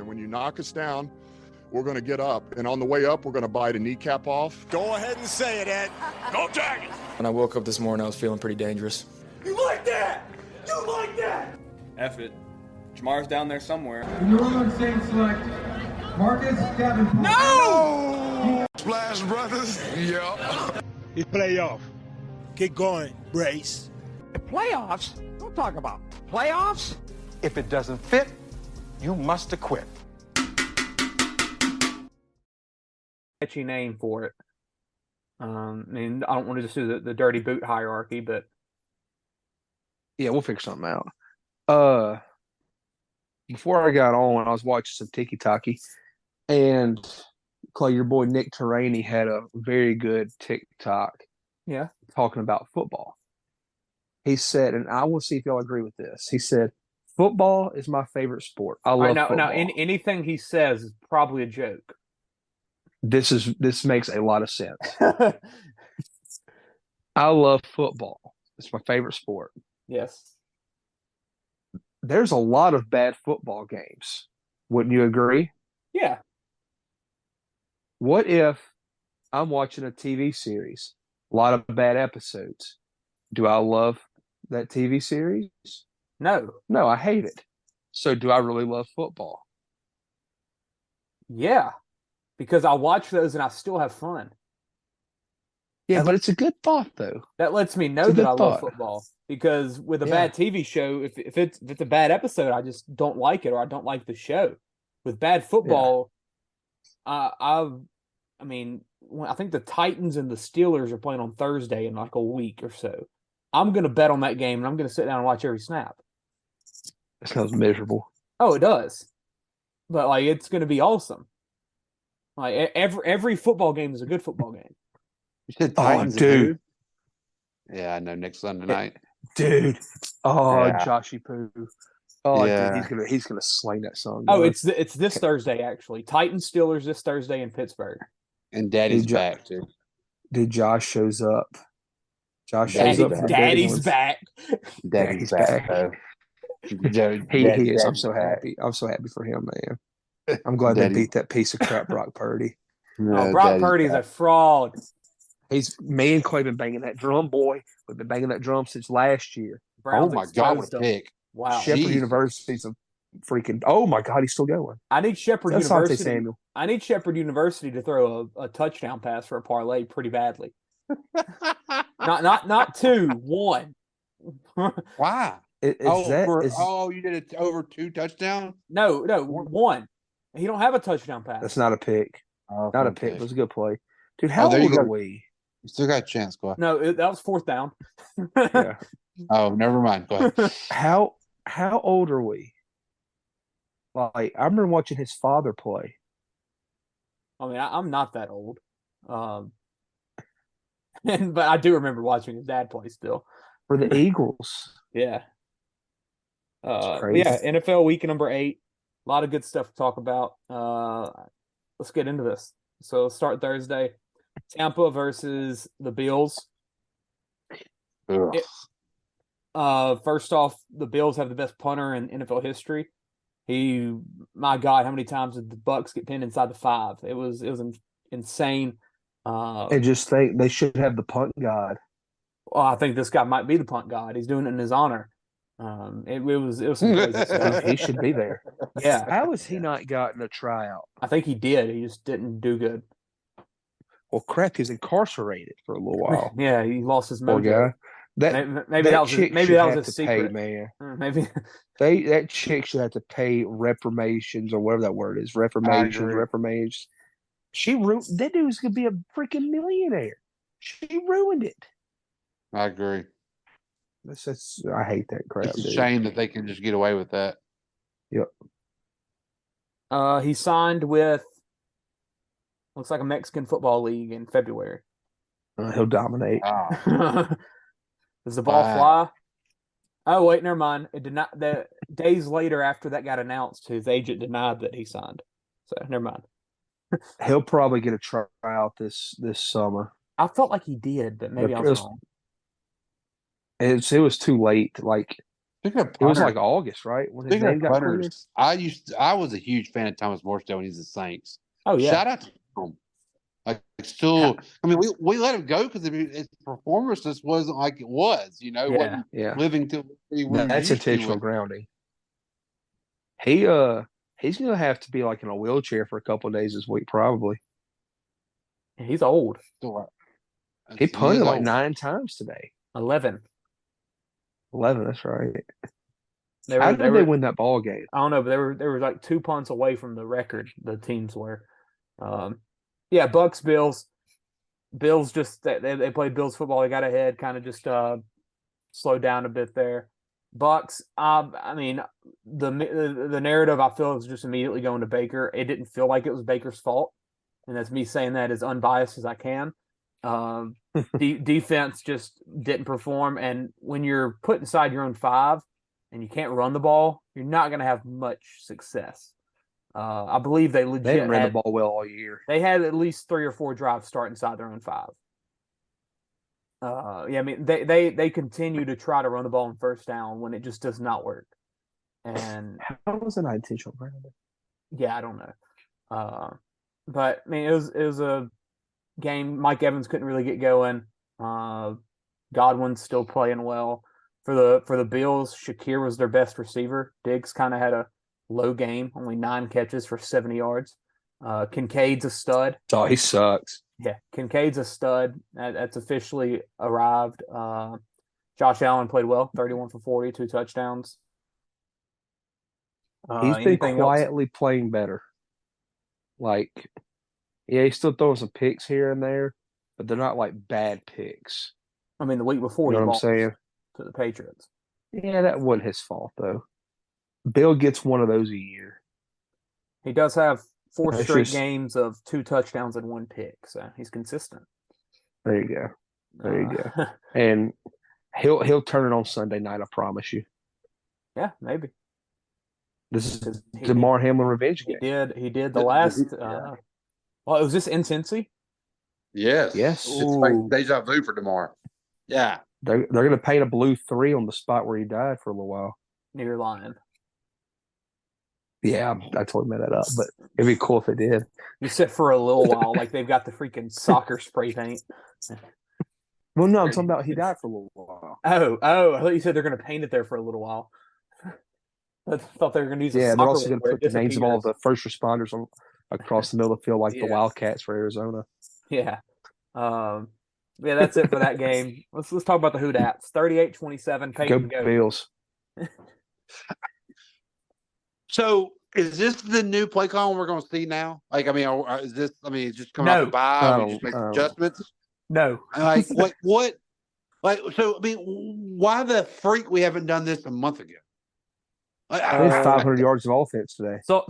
And when you knock us down, we're going to get up. And on the way up, we're going to bite a kneecap off. Go ahead and say it, Ed. Go Dragons! When I woke up this morning, I was feeling pretty dangerous. You like that? You like that? F it. Jamar's down there somewhere. The New Orleans Saints select Marcus Davenport. No! Splash Brothers. Yep. It's playoff. Keep going, Brace. The playoffs? Don't talk about playoffs. If it doesn't fit, you must acquit. Catchy name for it. I mean, I don't want to just do the dirty boot hierarchy, but yeah, we'll figure something out. Before I got on, I was watching some Tiki Taki, and Clay, your boy Nick Terraney had a very good TikTok. Yeah, talking about football. He said, and I will see if y'all agree with this. He said, "Football is my favorite sport. I love football." Now, anything he says is probably a joke. This makes a lot of sense. I love football. It's my favorite sport. Yes. There's a lot of bad football games. Wouldn't you agree? Yeah. What if I'm watching a TV series, a lot of bad episodes? Do I love that TV series? No. No, I hate it. So do I really love football? Yeah. Because I watch those and I still have fun. Yeah, but it's a good thought, though. That lets me know that I love football. Because with a bad TV show, if it's a bad episode, I just don't like it or I don't like the show. With bad football, I think the Titans and the Steelers are playing on Thursday in like a week or so. I'm going to bet on that game and I'm going to sit down and watch every snap. That sounds miserable. Oh, it does. But like, it's going to be awesome. Like every football game is a good football game. You said Titans, dude. Yeah, I know. Next Sunday night, dude. Oh, yeah. Joshy Poo. Oh, yeah. Dude, he's gonna sling that song. Oh, it's this Thursday actually. Titans Steelers this Thursday in Pittsburgh. And Daddy's back too. Dude, Josh shows up. Shows up. Daddy's back. Daddy's back. He is. I'm so happy. I'm so happy for him, man. I'm glad they beat that piece of crap Brock Purdy. No, Brock Purdy is a fraud. Me and Clay been banging that drum, boy. We've been banging that drum since last year. Browns oh my God, what a pick! Wow, Shepherd University's a freaking. Oh my God, he's still going. I need Shepherd University. Samuel. I need Shepherd University to throw a touchdown pass for a parlay pretty badly. not 2, 1. Why? You did it over 2 touchdowns? No, 1. He don't have a touchdown pass. That's not a pick. Not a pick. It was a good play. Dude, how there old are we? You still got a chance. Go ahead. No, that was 4th down. Yeah. Oh, never mind. Go ahead. How old are we? Like, I remember watching his father play. I mean, I'm not that old. But I do remember watching his dad play still. For the Eagles. Yeah. Crazy. Yeah, NFL week number 8. A lot of good stuff to talk about. Let's get into this. So let's start Thursday. Tampa versus the Bills. First off, the Bills have the best punter in NFL history. My God, how many times did the Bucks get pinned inside the 5? It was insane. And just think they should have the punt god. Well, I think this guy might be the punt god. He's doing it in his honor. It was some crazy stuff. He should be there. Yeah. How has he not gotten a tryout? I think he did. He just didn't do good. Well, crap, he's incarcerated for a little while. Yeah, he lost his Poor mojo. guy. Maybe that was his secret. Pay, man. Maybe that chick should have to pay reformations or whatever that word is. Reformations. She ruined that dude was gonna be a freaking millionaire. She ruined it. I agree. I hate that crap. It's a shame that they can just get away with that. Yep. He signed with looks like a Mexican football league in February. He'll dominate. Does the ball fly? Oh wait, never mind. It did not. The days later, after that got announced, his agent denied that he signed. So never mind. He'll probably get a tryout this summer. I felt like he did, but maybe I was wrong. It was too late. Like Speaking of It was punters, like August, right? When his speaking name of got cleared. punters, I was a huge fan of Thomas Morstead when he's the Saints. Oh yeah. Shout out to him. Like still, I mean, we let him go because his performance just wasn't like it was. You know, wasn't living to we were That's used intentional to grounding. He's gonna have to be like in a wheelchair for a couple of days this week, probably. He's old. He punted like 9 times today. 11. 11, that's right. How did they win that ball game? I don't know, but they were like 2 punts away from the record. The teams were. Yeah, Bucks, Bills. Bills just they played Bills football. They got ahead, kind of just slowed down a bit there. Bucks. I mean, the narrative I feel is just immediately going to Baker. It didn't feel like it was Baker's fault, and that's me saying that as unbiased as I can. Defense just didn't perform, and when you're put inside your own 5 and you can't run the ball, you're not going to have much success. I believe they legit ran the ball well all year. They had at least 3 or 4 drives start inside their own 5. Yeah, I mean they continue to try to run the ball on first down when it just does not work. And how was it intentional grounding? Yeah, I don't know. But I mean it was a game. Mike Evans couldn't really get going. Godwin's still playing well. For the Bills, Shakir was their best receiver. Diggs kind of had a low game, only 9 catches for 70 yards. Kincaid's a stud. Oh, he sucks. Yeah, Kincaid's a stud. That's officially arrived. Josh Allen played well, 31 for 40, 2 touchdowns. He's been quietly playing better. Like, yeah, he's still throwing some picks here and there, but they're not like bad picks. I mean, the week before, you know what I'm saying? To the Patriots. Yeah, that wasn't his fault though. Bill gets one of those a year. He does have 4 straight games of 2 touchdowns and 1 pick, so he's consistent. There you go. There you go. And he'll turn it on Sunday night, I promise you. Yeah, maybe. This is DeMar Hamlin revenge game. He did the last. Well, was this in Cincy? Yes. It's like deja vu for DeMar. Yeah. They're going to paint a blue 3 on the spot where he died for a little while. Near Lion. Yeah, I totally made that up, but it'd be cool if it did. You sit for a little while, like they've got the freaking soccer spray paint. Well, no, I'm talking about he died for a little while. Oh! I thought you said they're going to paint it there for a little while. I thought they were going to use. Yeah, they're also going to put the names of all the first responders across the middle of the field, like the Wildcats for Arizona. Yeah. Yeah, that's it for that game. Let's talk about the Hoodats. 38-27. Peyton, go Bills. So, is this the new play call we're going to see now? Like, I mean, is this? I mean, just coming off the bye, we just make adjustments. No. Like, what? Like, so I mean, why the freak we haven't done this a month ago? They had 500 yards of offense today. So,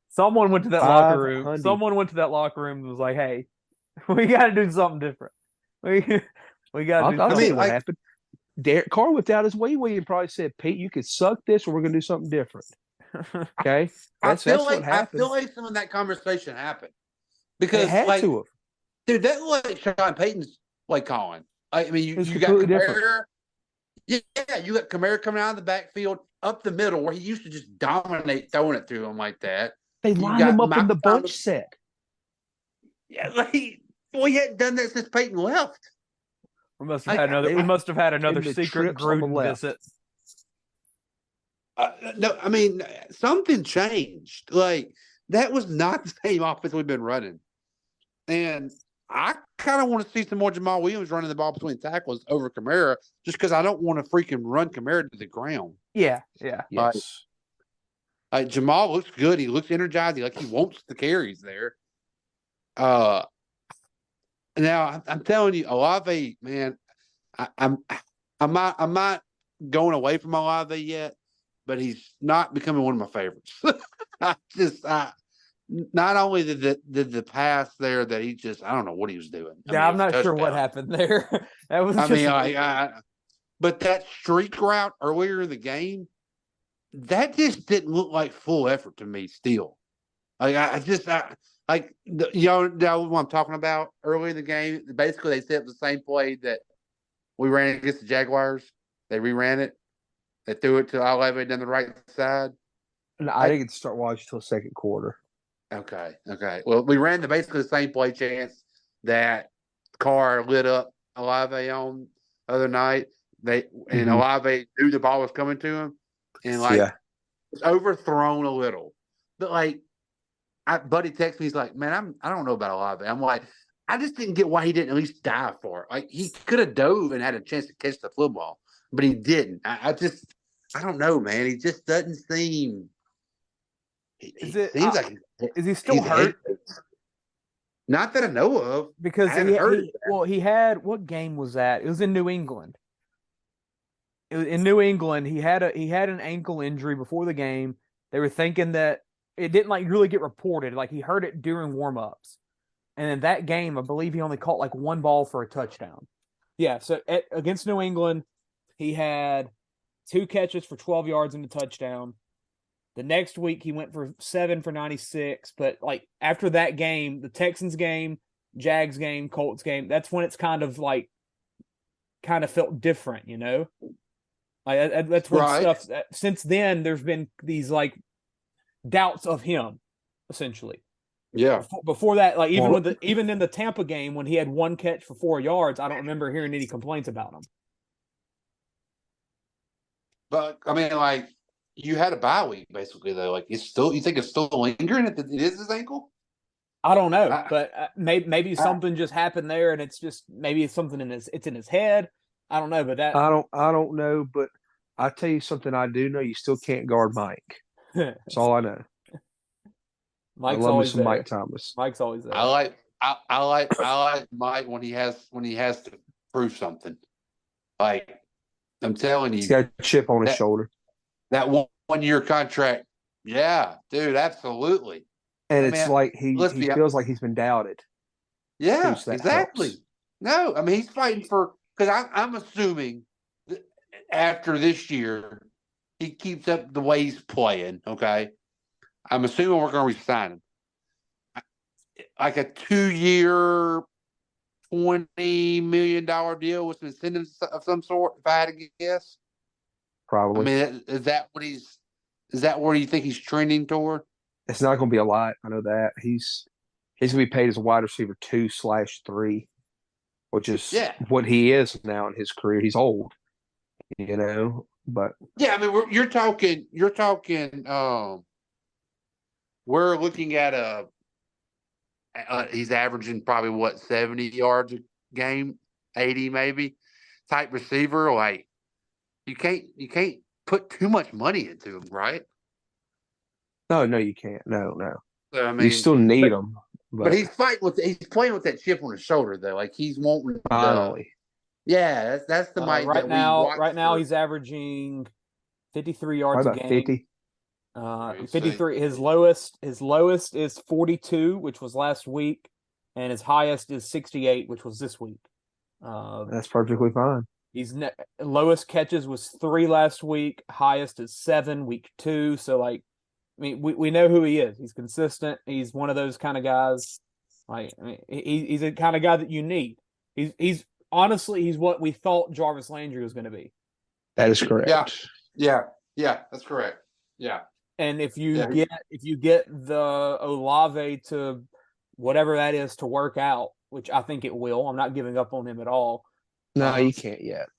someone went to that locker room. Someone went to that locker room and was like, "Hey, we got to do something different. We got to do something." What happened? Derek Carr whipped out his wee and probably said, "Pete, you could suck this, or we're going to do something different." Okay, that's what happened. I feel like some of that conversation happened because it had to have. Dude, that was like Sean Payton's play calling. I mean, you got Kamara. Yeah, you got Kamara coming out of the backfield up the middle where he used to just dominate throwing it to him like that. They lined him up in the bunch set. Yeah, we hadn't done that since Peyton left. We must have had another secret Gruden visit. No, I mean something changed. Like that was not the same offense we've been running, and I kind of want to see some more Jamal Williams running the ball between tackles over Kamara, just because I don't want to freaking run Kamara to the ground. Yeah. Yes. Jamal looks good. He looks energized. He wants the carries there. Now I'm telling you, Olave, man, I'm not going away from Olave yet, but he's not becoming one of my favorites. Not only did the pass there that he just, I don't know what he was doing. I'm not sure what happened there. That was but that streak route earlier in the game, that just didn't look like full effort to me still. You know what I'm talking about earlier in the game? Basically, they set up the same play that we ran against the Jaguars. They reran it. They threw it to Olave down the right side. No, I didn't start watching until second quarter. Okay. Well, we ran basically the same play chance that Carr lit up Olave on the other night. Olave knew the ball was coming to him, and it's overthrown a little. But Buddy texted me, he's like, "Man, I don't know about Olave." I'm like, I just didn't get why he didn't at least dive for it. Like, he could have dove and had a chance to catch the football, but he didn't. I don't know, man. He just doesn't seem. Is he still hurt? Not that I know of. Because he had, what game was that? It was in New England. In New England, he had an ankle injury before the game. They were thinking that it didn't really get reported. Like, he heard it during warmups. And in that game, I believe he only caught one ball for a touchdown. Yeah, so against New England, he had 2 catches for 12 yards and a touchdown. The next week, he went for 7 for 96. But after that game, the Texans game, Jags game, Colts game, that's when it's kind of felt different, you know? That's when stuff. Since then, there's been these doubts of him, essentially. Yeah. Before that, even in the Tampa game when he had 1 catch for 4 yards, I don't remember hearing any complaints about him. But I mean, you had a bye week basically though. You think it's still lingering? It is his ankle? I don't know, but maybe something just happened there, and it's just maybe it's something it's in his head. I don't know, but I don't know, but I tell you something I do know: you still can't guard Mike. That's all I know. Mike's always there. Mike Thomas. Mike's always there. I like Mike when he has to prove something. I'm telling you, he's got a chip on his shoulder. That 1-year contract, yeah, dude, absolutely. And he feels like he's been doubted. Yeah, exactly. Helps. No, I mean he's fighting for, because I'm assuming that after this year he keeps up the way he's playing. Okay, I'm assuming we're going to re-sign him. A 2-year, $20 million deal with some incentives of some sort, if I had to guess. Probably. I mean, is that where you think he's trending toward? It's not going to be a lot. I know that. He's going to be paid as a wide receiver 2/3, which is what he is now in his career. He's old, but yeah, I mean, you're talking. We're looking at he's averaging probably 70 yards a game, 80 maybe, type receiver. You can't put too much money into him, right? No, you can't. No. So, I mean, you still need him, but he's playing with that chip on his shoulder though. He's wanting. Finally. Yeah, that's the Mike. Right now, he's averaging 53 yards a game. 50. 53. His lowest is 42, which was last week, and his highest is 68, which was this week. That's perfectly fine. He's lowest catches was 3 last week. Highest is 7 week 2. So we know who he is. He's consistent. He's one of those kind of guys. He's the kind of guy that you need. He's honestly he's what we thought Jarvis Landry was going to be. That is correct. Yeah, that's correct. Yeah. And if you get the Olave to whatever that is to work out, which I think it will, I'm not giving up on him at all. No, you can't yet.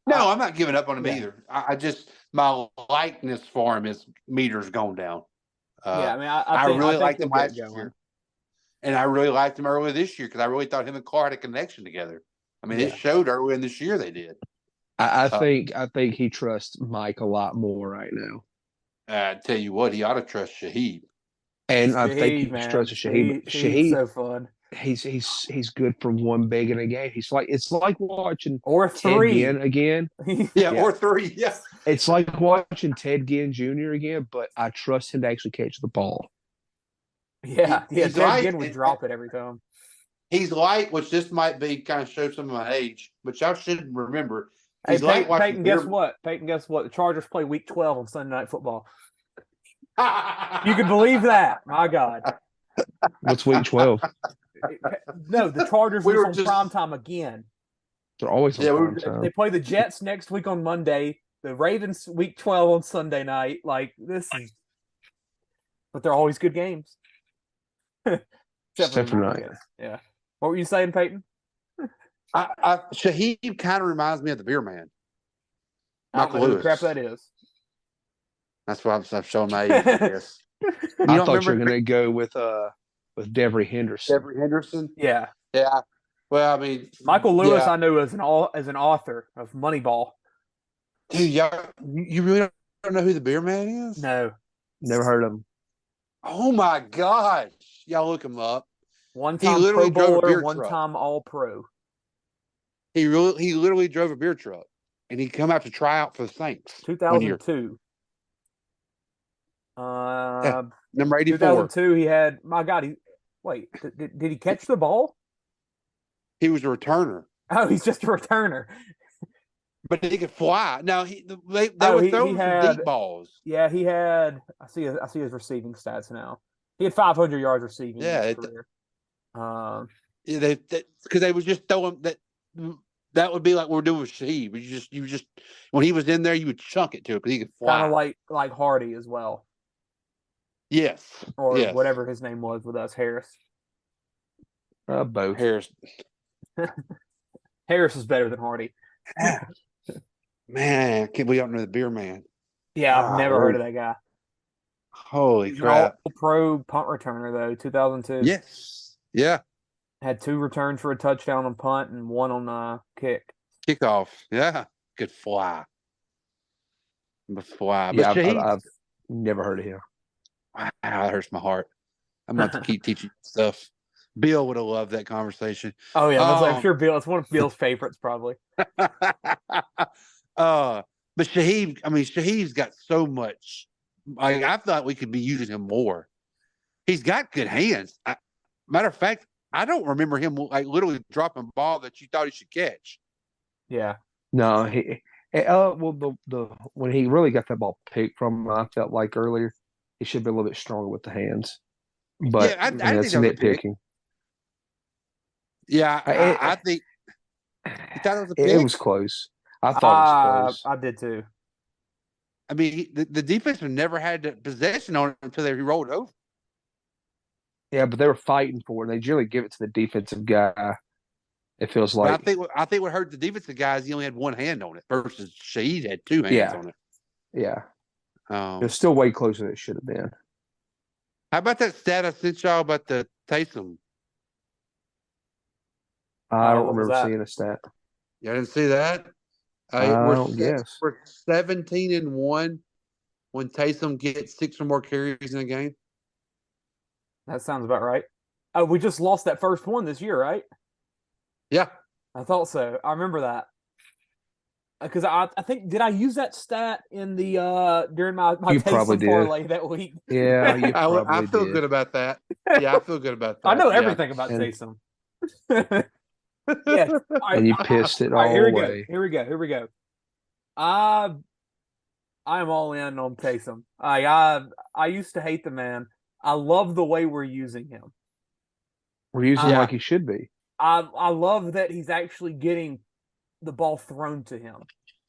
No, I'm not giving up on him either. I just, my likeness for him is meters going down. I really liked him last year. And I really liked him earlier this year because I really thought him and Carr had a connection together. I mean, it showed earlier in this year they did. I think he trusts Mike a lot more right now. I tell you what, he ought to trust Shaheed. And I think he trusts Shaheed. Shaheed's so fun. He's good from one big in a game. It's like watching Ted Ginn again. Or 3. Yeah. It's like watching Ted Ginn Jr. again, but I trust him to actually catch the ball. Yeah. Ted Ginn would drop it every time. He's which this might be kind of show some of my age, but y'all should remember. Hey, Peyton, guess what? The Chargers play Week 12 on Sunday Night Football. You can believe that. My God. What's Week 12? No, the Chargers are on primetime again. They're always on primetime. They play the Jets next week on Monday. the Ravens week 12 on Sunday night. Like this is, but they're always good games. Except for tonight. Yeah. What were you saying, Peyton? Shaheed kind of reminds me of the Beer Man. Michael Lewis. Who the crap that is. That's why I'm showing my age, I guess. I thought you were going to go with Devery Henderson. Devery Henderson? Yeah. Yeah. Well, I mean, Michael Lewis, I know as an author of Moneyball. Dude, you really don't know who the Beer Man is? No. Never heard of him. Oh my gosh. Y'all look him up. One-time Pro Bowler, one-time All-Pro. He literally drove a beer truck, and he come out to try out for the Saints. 2002. Number 84. 2002, he had, my God, did he catch the ball? He was a returner. Oh, he's just a returner. But he could fly. Now, they were throwing some deep balls. Yeah, he had, I see his receiving stats now. He had 500 yards receiving in his career. Because they was just throwing that would be like what we're doing with Shaheed. You just when he was in there, you would chunk it to him because he could fly. Kind of like Hardy as well. Yes. Or whatever his name was with us, Harris. Both. Harris. Harris is better than Hardy. Man, can't believe I don't know the Beer Man. Yeah, I've never heard of that guy. Holy crap. All-pro punt returner, though, 2002. Yes. Yeah. Had 2 returns for a touchdown on punt and 1 on kick. Kickoff. Yeah. Could fly. But yeah, I've never heard of him. Wow, that hurts my heart. I'm about to keep teaching stuff. Bill would have loved that conversation. Oh, yeah. I'm sure Bill, it's one of Bill's favorites, probably. But Shaheed's got so much. I thought we could be using him more. He's got good hands. Matter of fact, I don't remember him literally dropping a ball that you thought he should catch. Yeah. No, when he really got that ball picked from him, I felt like earlier he should be a little bit stronger with the hands. But I that's nitpicking. Yeah, I think you thought it was a pick. It was close. I thought it was close. I did too. I mean, the defense never had the possession on it until they rolled over. Yeah, but they were fighting for it. They generally give it to the defensive guy. It feels like. But I think what hurt the defensive guys, he only had one hand on it versus Shaheed had 2 hands on it. Yeah. It's still way closer than it should have been. How about that stat I sent y'all about the Taysom? I don't remember seeing a stat. You didn't see that? We're 17-1 when Taysom gets 6 or more carries in a game. That sounds about right. Oh, we just lost that first one this year, right? Yeah. I thought so. I remember that. Because I think, did I use that stat in the during my Taysom parlay that week? Yeah, you I feel good about that. Yeah, I feel good about that. I know everything about Taysom. Yeah, and you pissed it all away. Here we go. I am all in on Taysom. I used to hate the man. I love the way we're using him. We're using him like he should be. I love that he's actually getting the ball thrown to him.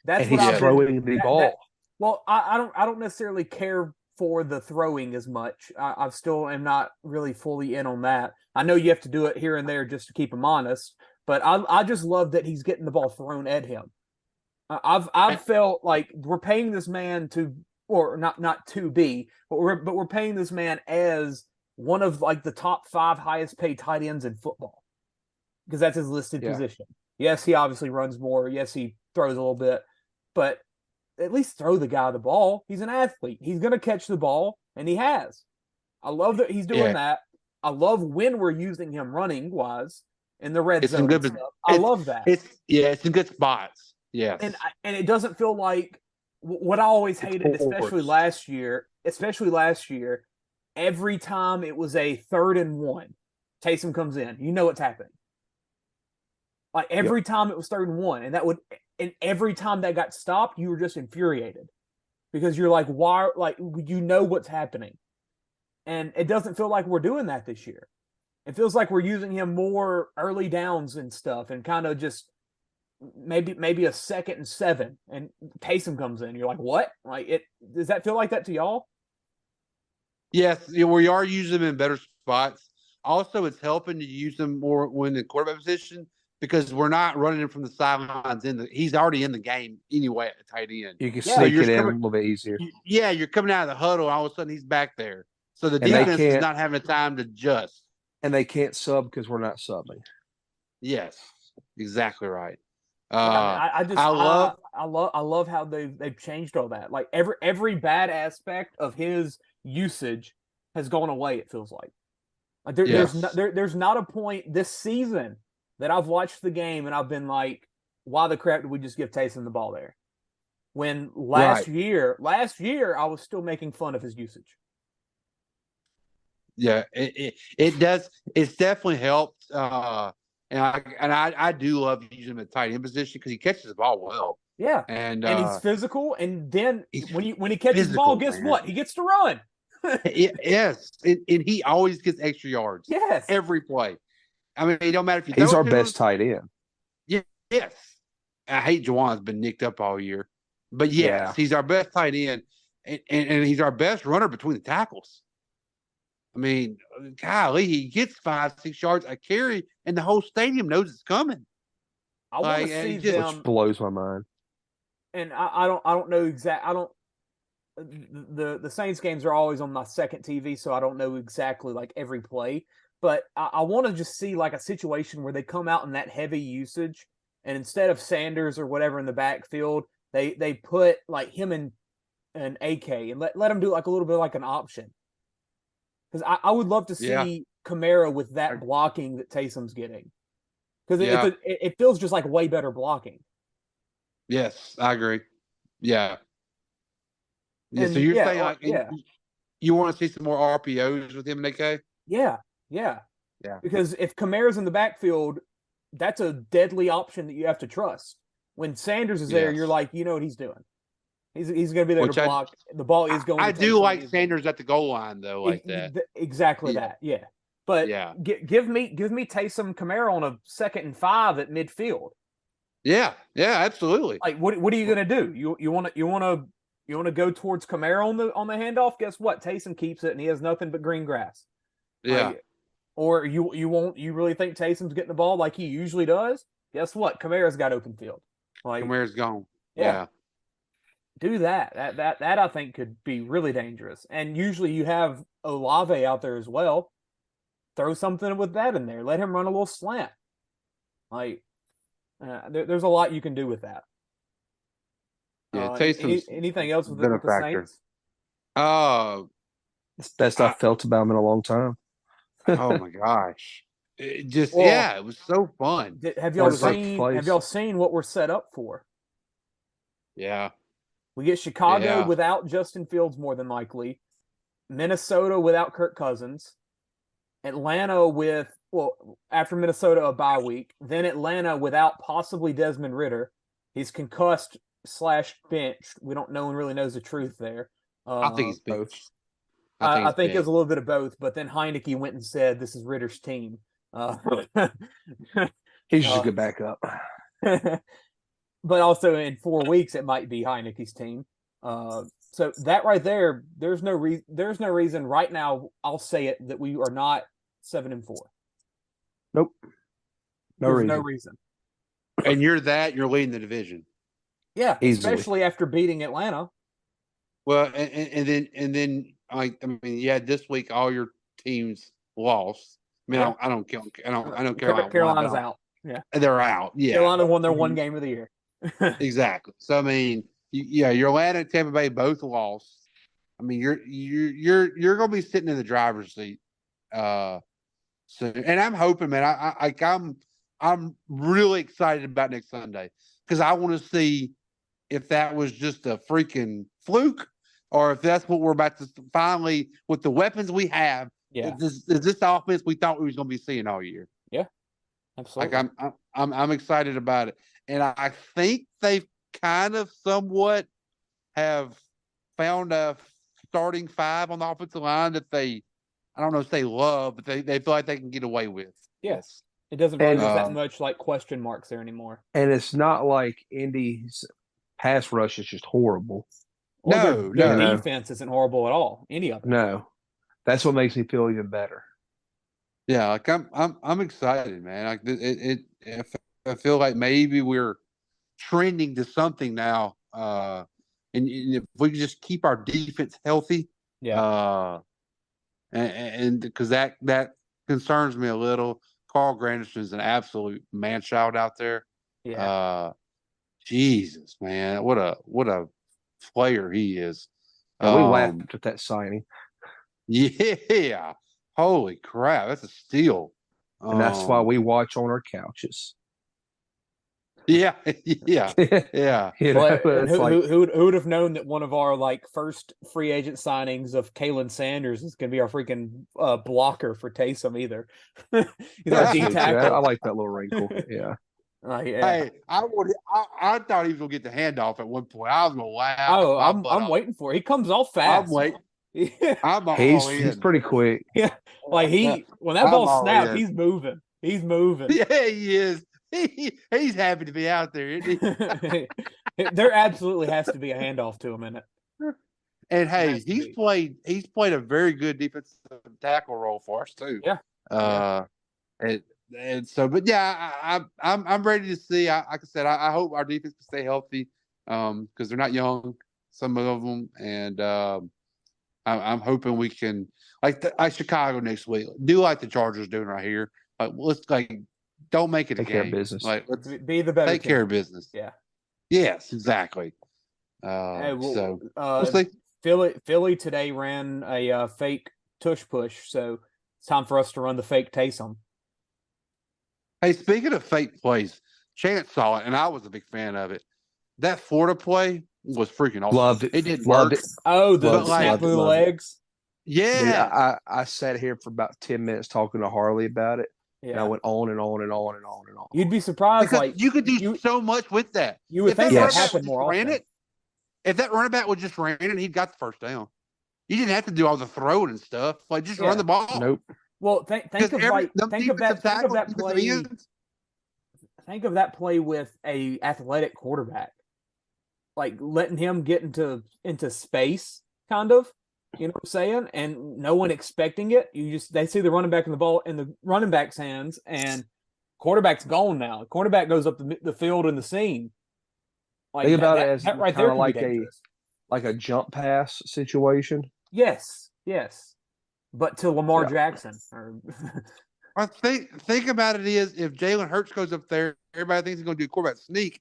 That's and he's throwing the ball. Well, I don't necessarily care for the throwing as much. I still am not really fully in on that. I know you have to do it here and there just to keep him honest, but I just love that he's getting the ball thrown at him. I've felt like we're paying this man to, or not to be, but we're paying this man as one of like the top 5 highest paid tight ends in football because that's his listed position. Yes, he obviously runs more. Yes, he throws a little bit, but at least throw the guy the ball. He's an athlete. He's going to catch the ball, and he has. I love that he's doing that. I love when we're using him running wise in the red zone. I love that. It's in good spots. Yeah, and it doesn't feel like what I always hated, especially last year. Every time it was a 3rd and 1, Taysom comes in. You know what's happening. Like every time it was 3rd and 1, and every time that got stopped, you were just infuriated because you're like, why? Like you know what's happening, and it doesn't feel like we're doing that this year. It feels like we're using him more early downs and stuff, and kind of just maybe a 2nd and 7, and Taysom comes in. You're like, what? Like does that feel like that to y'all? Yes, we are using them in better spots. Also, it's helping to use them more when the quarterback position because we're not running him from the sidelines. He's already in the game anyway at tight end. You can sneak it in a little bit easier. Yeah, you're coming out of the huddle, and all of a sudden he's back there. So the defense is not having the time to adjust. And they can't sub because we're not subbing. Yes, exactly right. I love how they've changed all that. Like every bad aspect of his usage has gone away. It feels like there's not a point this season that I've watched the game and I've been like, why the crap did we just give Taysom the ball there? When last year I was still making fun of his usage. Yeah, it does. It's definitely helped. And I do love using him at tight end position because he catches the ball well. Yeah, and he's physical. And then when he catches the ball, guess what? He gets to run. Yes, and he always gets extra yards. Yes, every play. I mean, it don't matter if you. He's our best tight end. Yes, I hate Juwan's been nicked up all year, but yes, he's our best tight end, and he's our best runner between the tackles. I mean, golly, he gets 5-6 yards a carry, and the whole stadium knows it's coming. I want to see them, which blows my mind. And I don't know the Saints games are always on my second TV, so I don't know exactly like every play. But I want to just see like a situation where they come out in that heavy usage, and instead of Sanders or whatever in the backfield, they put like him and AK and let him do like a little bit like an option. Because I would love to see Kamara with that blocking that Taysom's getting. Because it feels just like way better blocking. Yes, I agree. Yeah. Yeah. So you're saying you want to see some more RPOs with him and AK? Yeah. Because if Kamara's in the backfield, that's a deadly option that you have to trust. When Sanders is there, you're like, you know what he's doing. He's going to be there to block. The ball is going. I do like Sanders at the goal line though, like that. Exactly that. Yeah. But give me Taysom Kamara on a 2nd and 5 at midfield. Yeah, absolutely. Like what are you going to do? You want to go towards Kamara on the handoff? Guess what? Taysom keeps it and he has nothing but green grass. Yeah. Or you really think Taysom's getting the ball like he usually does? Guess what? Kamara's got open field. Like Kamara's gone. Yeah. Do that. That I think could be really dangerous. And usually you have Olave out there as well. Throw something with that in there. Let him run a little slant. Like there's a lot you can do with that. Yeah, anything else with the Saints? It's the best I've felt about him in a long time. Oh my gosh. It was so fun. Have y'all seen what we're set up for? Yeah. We get Chicago without Justin Fields more than likely. Minnesota without Kirk Cousins. Atlanta after Minnesota a bye week. Then Atlanta without possibly Desmond Ridder. He's concussed / benched. We don't know and really knows the truth there. I think he's both. I think it was a little bit of both, but then Heineke went and said this is Ritter's team. He's just a good backup. But also in 4 weeks, it might be Heineke's team. So that right there, there's no reason right now. I'll say it that we are not 7-4. Nope. No reason. And you're leading the division. Yeah, easily. Especially after beating Atlanta. Well, and then this week all your teams lost. I mean, I don't care. Carolina's out. Yeah, they're out. Yeah, Carolina won their one game of the year. Exactly. So I mean, your Atlanta and Tampa Bay both lost. I mean, you're going to be sitting in the driver's seat. So, and I'm hoping, man. I'm really excited about next Sunday because I want to see if that was just a freaking fluke or if that's what we're about to finally, with the weapons we have. Yeah. Is this offense we thought we was going to be seeing all year? Yeah, absolutely. Like I'm excited about it, and I think they've kind of somewhat have found a starting 5 on the offensive line that I don't know if they love, but they feel like they can get away with. Yes. It doesn't really And, there's that much like question marks there anymore. And it's not like Indy's pass rush is just horrible. Or their defense isn't horrible at all. Any of them. No. That's what makes me feel even better. Yeah, like I'm excited, man. Like I feel like maybe we're trending to something now. And if we can just keep our defense healthy, and because that concerns me a little. Carl Granderson's an absolute man child out there. Yeah. Jesus, man, what a player he is. Yeah, we laughed at that signing. Yeah. Holy crap, that's a steal. And that's why we watch on our couches. Yeah. Yeah. Who would have known that one of our like first free agent signings of Kalen Sanders is going to be our freaking blocker for Taysom either? He's our D tackle. I like that little wrinkle. Yeah. Yeah. Hey, I thought he was gonna get the handoff at one point. I was gonna laugh. Oh, I'm waiting for it. He comes off fast. I'm waiting. He's pretty quick. Yeah, like when that ball snaps, he's moving. He's moving. Yeah, he is. He's happy to be out there, isn't he? There absolutely has to be a handoff to him in it. And hey, he's played a very good defensive tackle role for us too. Yeah. And so, but yeah, I'm ready to see. Like I said, I hope our defense can stay healthy, because they're not young, some of them, and I'm hoping we can like Chicago next week. Do like the Chargers doing right here. Like let's don't make it a game. Take care of business. Like let's be the better. Take care of business. Yeah. Yes, exactly. We'll see. Philly today ran a fake tush push, so it's time for us to run the fake Taysom. Hey, speaking of fake plays, Chance saw it, and I was a big fan of it. That Florida play was freaking awesome. Loved it. It didn't work. Oh, the snap through the legs. Yeah. Dude, I sat here for about 10 minutes talking to Harley about it. Yeah. And I went on and on and on and on and on. You'd be surprised. Because like you could do so much with that. You would think that happened more often. If that running back would just ran it, he'd got the first down. You didn't have to do all the throwing and stuff. Like just run the ball. Nope. Well, think of that play. Think of that play with a athletic quarterback, like letting him get into space, kind of. You know what I'm saying? And no one expecting it. They see the running back in the ball in the running back's hands, and quarterback's gone now. The quarterback goes up the field in the seam. Like think about it as that right kind there, of like a jump pass situation. Yes, but to Lamar Jackson. I think about it is if Jalen Hurts goes up there, everybody thinks he's going to do a quarterback sneak.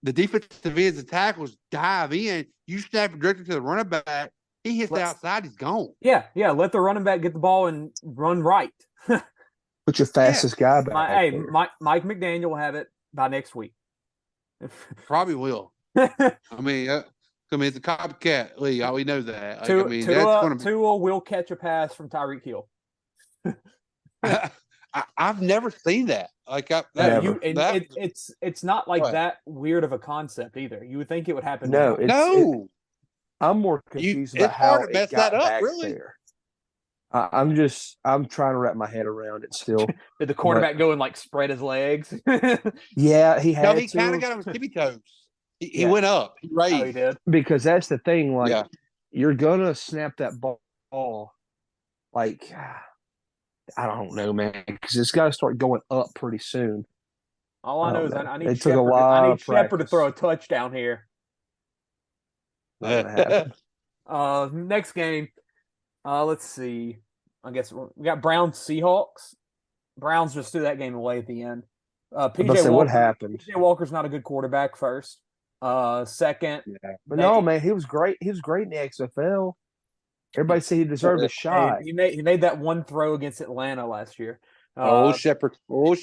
The defensive ends, the tackles dive in. You snap it directly to the running back. He hits the outside. He's gone. Yeah. Let the running back get the ball and run right. Put your fastest guy back. Mike McDaniel will have it by next week. Probably will. I mean, it's a copycat league. We know that. Tua will catch a pass from Tyreek Hill. I've never seen that. It's not like that weird of a concept either. You would think it would happen. No. I'm more confused about how it got that up, back really. There. I'm trying to wrap my head around it still. Did the quarterback go and like spread his legs? Yeah, he had. No, he kind of got on his tippy toes. He went up. He raised. Oh, he did. Because that's the thing. Like you're gonna snap that ball. Like I don't know, man. Because it's got to start going up pretty soon. All I know is I need Shepard to throw a touchdown here. Next game. Let's see. I guess we got Browns Seahawks. Browns just threw that game away at the end. PJ Walker, what happened? PJ Walker's not a good quarterback. First, second, but no, man, he was great. He was great in the XFL. Everybody said he deserved a shot. He made that one throw against Atlanta last year. Shepard. Oh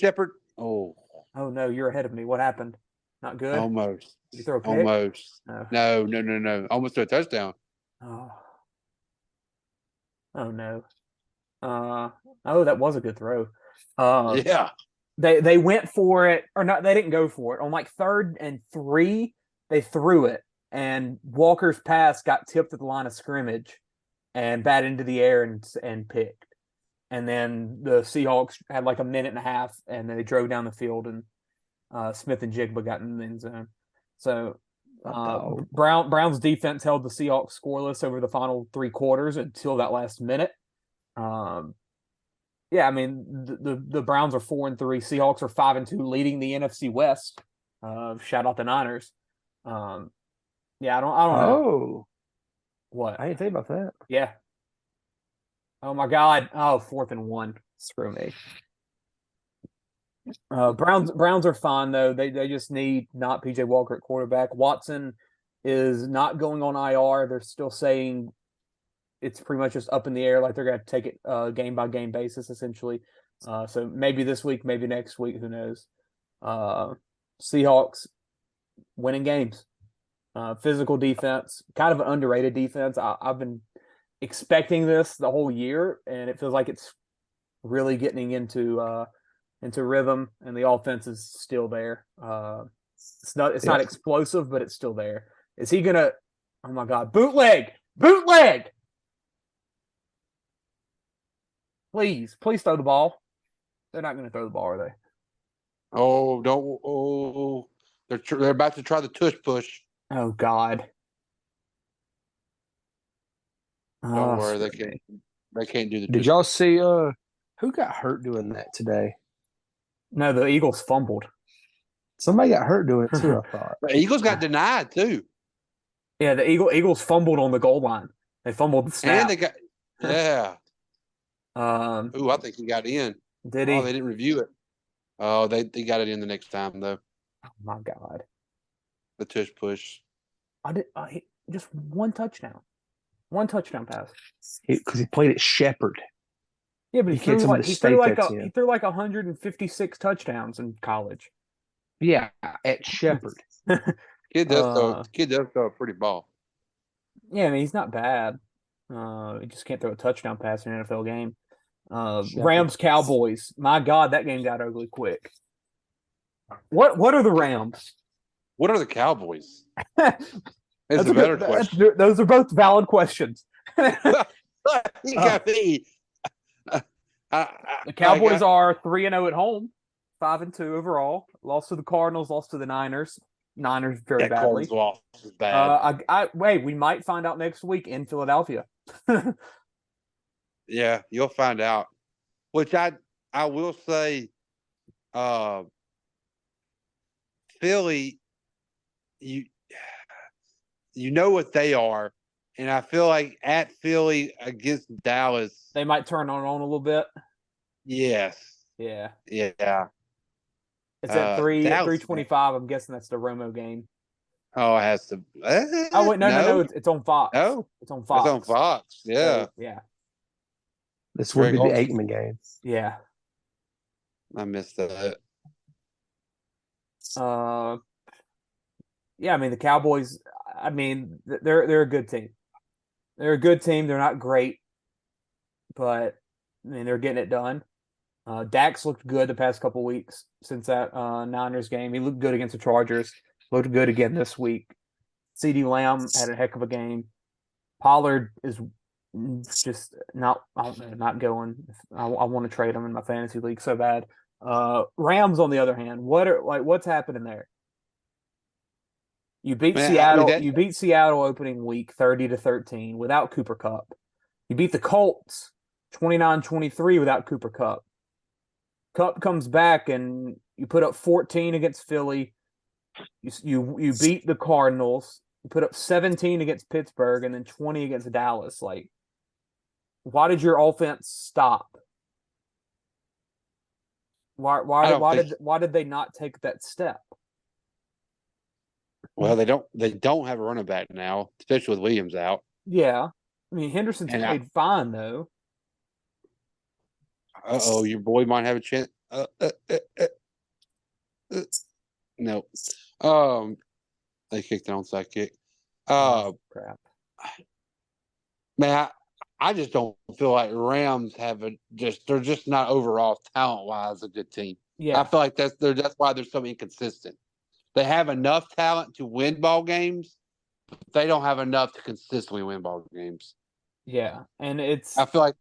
no, you're ahead of me. What happened? Not good. Almost. Did you throw a pick? Almost. No. Almost threw a touchdown. Oh no. That was a good throw. Yeah. They went for it, or not? They didn't go for it on like 3rd and 3. They threw it, and Walker's pass got tipped at the line of scrimmage, and batted into the air and picked. and then the Seahawks had like a minute and a half, and they drove down the field, and Smith and Jigba got in the end zone. So Brown's defense held the Seahawks scoreless over the final 3 quarters until that last minute. Yeah, I mean the Browns are 4-3, Seahawks are 5-2, leading the NFC West. Shout out the Niners. Yeah, I don't know. Oh, What? I didn't think about that. Yeah. Oh my God. Oh, 4th and 1. Screw me. Browns are fine though. They just need not PJ Walker at quarterback. Watson is not going on IR. They're still saying it's pretty much just up in the air, like they're going to take it game by game basis essentially. So maybe this week, maybe next week, who knows? Seahawks winning games. Physical defense, kind of an underrated defense. I've been expecting this the whole year, and it feels like it's really getting into rhythm, and the offense is still there. It's not explosive, but it's still there. Is he gonna? Oh my God! Bootleg! Please throw the ball. They're not going to throw the ball, are they? Oh, don't! Oh, they're about to try the tush push. Oh God! Don't worry, they can't do the. Did y'all see who got hurt doing that today? No, the Eagles fumbled. Somebody got hurt doing it too, I thought. The Eagles got denied too. Yeah, the Eagles fumbled on the goal line. They fumbled the snap. And they got I think he got in. Did he? Oh, they didn't review it. Oh, they got it in the next time though. Oh my God! The tush push. Just one touchdown pass. Because he played at Shepherd. Yeah, but he threw like 156 touchdowns in college. Yeah, at Shepherd. Kid does throw a pretty ball. Yeah, I mean he's not bad. He just can't throw a touchdown pass in an NFL game. Rams Cowboys. My God, that game got ugly quick. What are the Rams? What are the Cowboys? That's a better question. Those are both valid questions. You got me. The Cowboys are 3-0 at home, 5-2 overall. Lost to the Cardinals, lost to the Niners. Niners very badly. Loss is bad. We might find out next week in Philadelphia. Yeah, you'll find out. Which I will say, Philly, you know what they are, and I feel like at Philly against Dallas, they might turn on a little bit. Yes. Yeah. Yeah. It's at 3:25. I'm guessing that's the Romo game. Oh, it has to. Oh wait, no. It's on Fox. No, it's on Fox. It's on Fox. Yeah. So, yeah. This would be the Aikman game. Yeah. I missed that. Yeah, I mean the Cowboys. I mean they're a good team. They're a good team. They're not great, but I mean they're getting it done. Dax looked good the past couple weeks since that Niners game. He looked good against the Chargers. Looked good again this week. CeeDee Lamb had a heck of a game. Pollard is just not going. I want to trade him in my fantasy league so bad. Rams, on the other hand, what's happening there? You beat Seattle. You beat Seattle opening week 30-13 without Cooper Kupp. You beat the Colts 29-23 without Cooper Kupp. Kupp comes back and you put up 14 against Philly. You beat the Cardinals. You put up 17 against Pittsburgh and then 20 against Dallas. Like, why did your offense stop? Why did they not take that step? Well, they don't have a running back now, especially with Williams out. Yeah. I mean, Henderson's played fine though. Your boy might have a chance. No. They kicked an onside kick. Crap. Man, I just don't feel like Rams they're just not overall talent wise a good team. Yeah. I feel like that's why they're so inconsistent. They have enough talent to win ball games, but they don't have enough to consistently win ball games. Yeah. And I feel like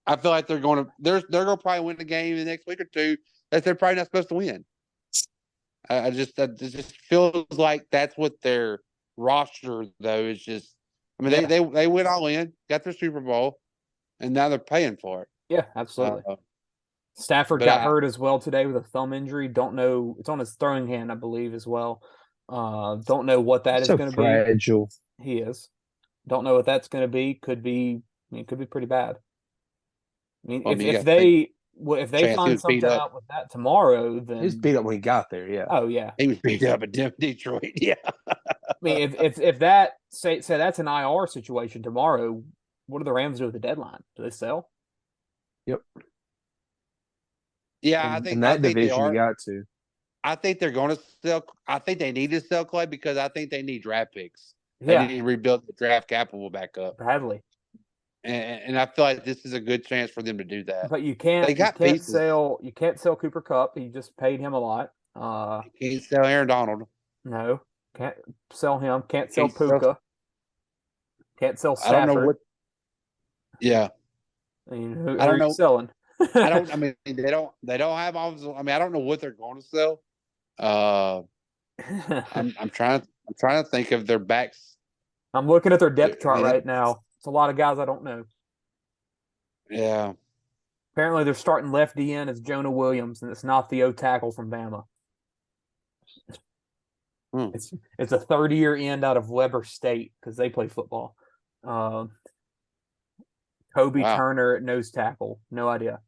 I feel like they're going to probably win the game in the next week or two that they're probably not supposed to win. It just feels like that's what their roster though is just. I mean, they went all in, got their Super Bowl, and now they're paying for it. Yeah, absolutely. Stafford got hurt as well today with a thumb injury. Don't know. It's on his throwing hand, I believe, as well. Don't know what that is going to be. Fragile. He is. Don't know what that's going to be. Could be. I mean, it could be pretty bad. I mean, if they find something out with that tomorrow, then he was beat up when he got there. Yeah. Oh yeah. He was beat up at Detroit. Yeah. I mean, if that say that's an IR situation tomorrow, what do the Rams do with the deadline? Do they sell? Yep. Yeah, in that division, you got to. I think they're going to sell. I think they need to sell Clay because I think they need draft picks. Yeah. They need to rebuild the draft capital back up badly. And I feel like this is a good chance for them to do that. But you can't sell Cooper Kupp. You just paid him a lot. You can't sell Aaron Donald. No, can't sell him. Can't sell Puka. Can't sell Stafford. I don't know what. Yeah. I mean, who are you selling? I mean, they don't have offensive. I mean, I don't know what they're going to sell. I'm trying to think of their backs. I'm looking at their depth chart right now. It's a lot of guys I don't know. Yeah. Apparently, they're starting left DN as Jonah Williams, and it's not the O tackle from Bama. It's a third-year end out of Weber State because they play football. Kobe Turner at nose tackle. No idea.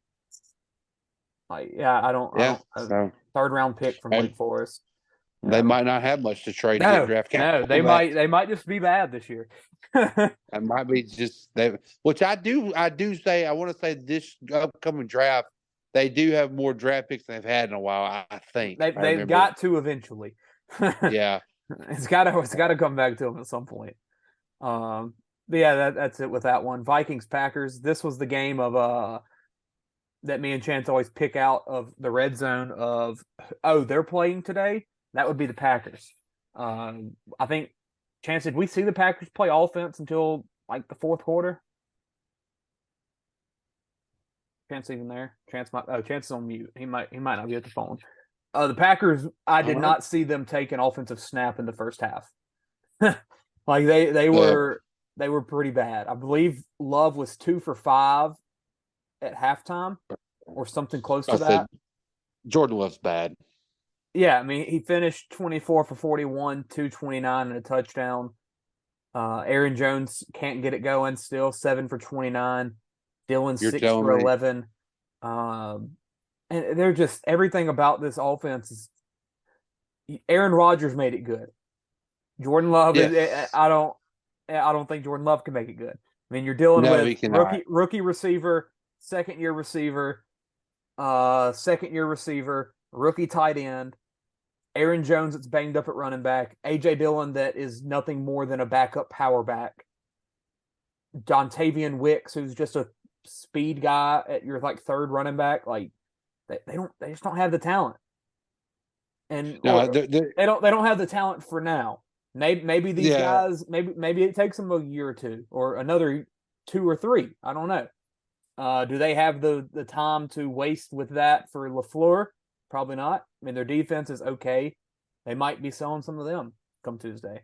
I don't. Third-round pick from Wake Forest. They might not have much to trade to get draft capital. No, they might just be bad this year. It might be just which I do say I want to say this upcoming draft they do have more draft picks than they've had in a while. I think they've got to eventually. Yeah, it's got to come back to them at some point. But yeah, that's it with that one. Vikings Packers. This was the game of that me and Chance always pick out of the red zone of they're playing today. That would be the Packers. I think, Chance, did we see the Packers play offense until like the fourth quarter? Chance even there? Chance is on mute. He might not be at the phone. The Packers, I did not see them take an offensive snap in the first half. Like they were pretty bad. I believe Love was 2 for 5 at halftime or something close to that. Jordan Love's bad. Yeah, I mean, he finished 24 for 41, 229 and a touchdown. Aaron Jones can't get it going still, 7 for 29. Dylan 6 for 11. And they're just everything about this offense is Aaron Rodgers made it good. Jordan Love I don't think Jordan Love can make it good. I mean, you're dealing with rookie receiver, second-year receiver, rookie tight end, Aaron Jones that's banged up at running back, A.J. Dillon that is nothing more than a backup power back, Dontavian Wicks who's just a speed guy at your like third running back. Like they just don't have the talent, and they don't have the talent for now. Maybe these guys maybe it takes them a year or two or another 2 or 3. I don't know. Do they have the time to waste with that for LaFleur? Probably not. I mean, their defense is okay. They might be selling some of them come Tuesday.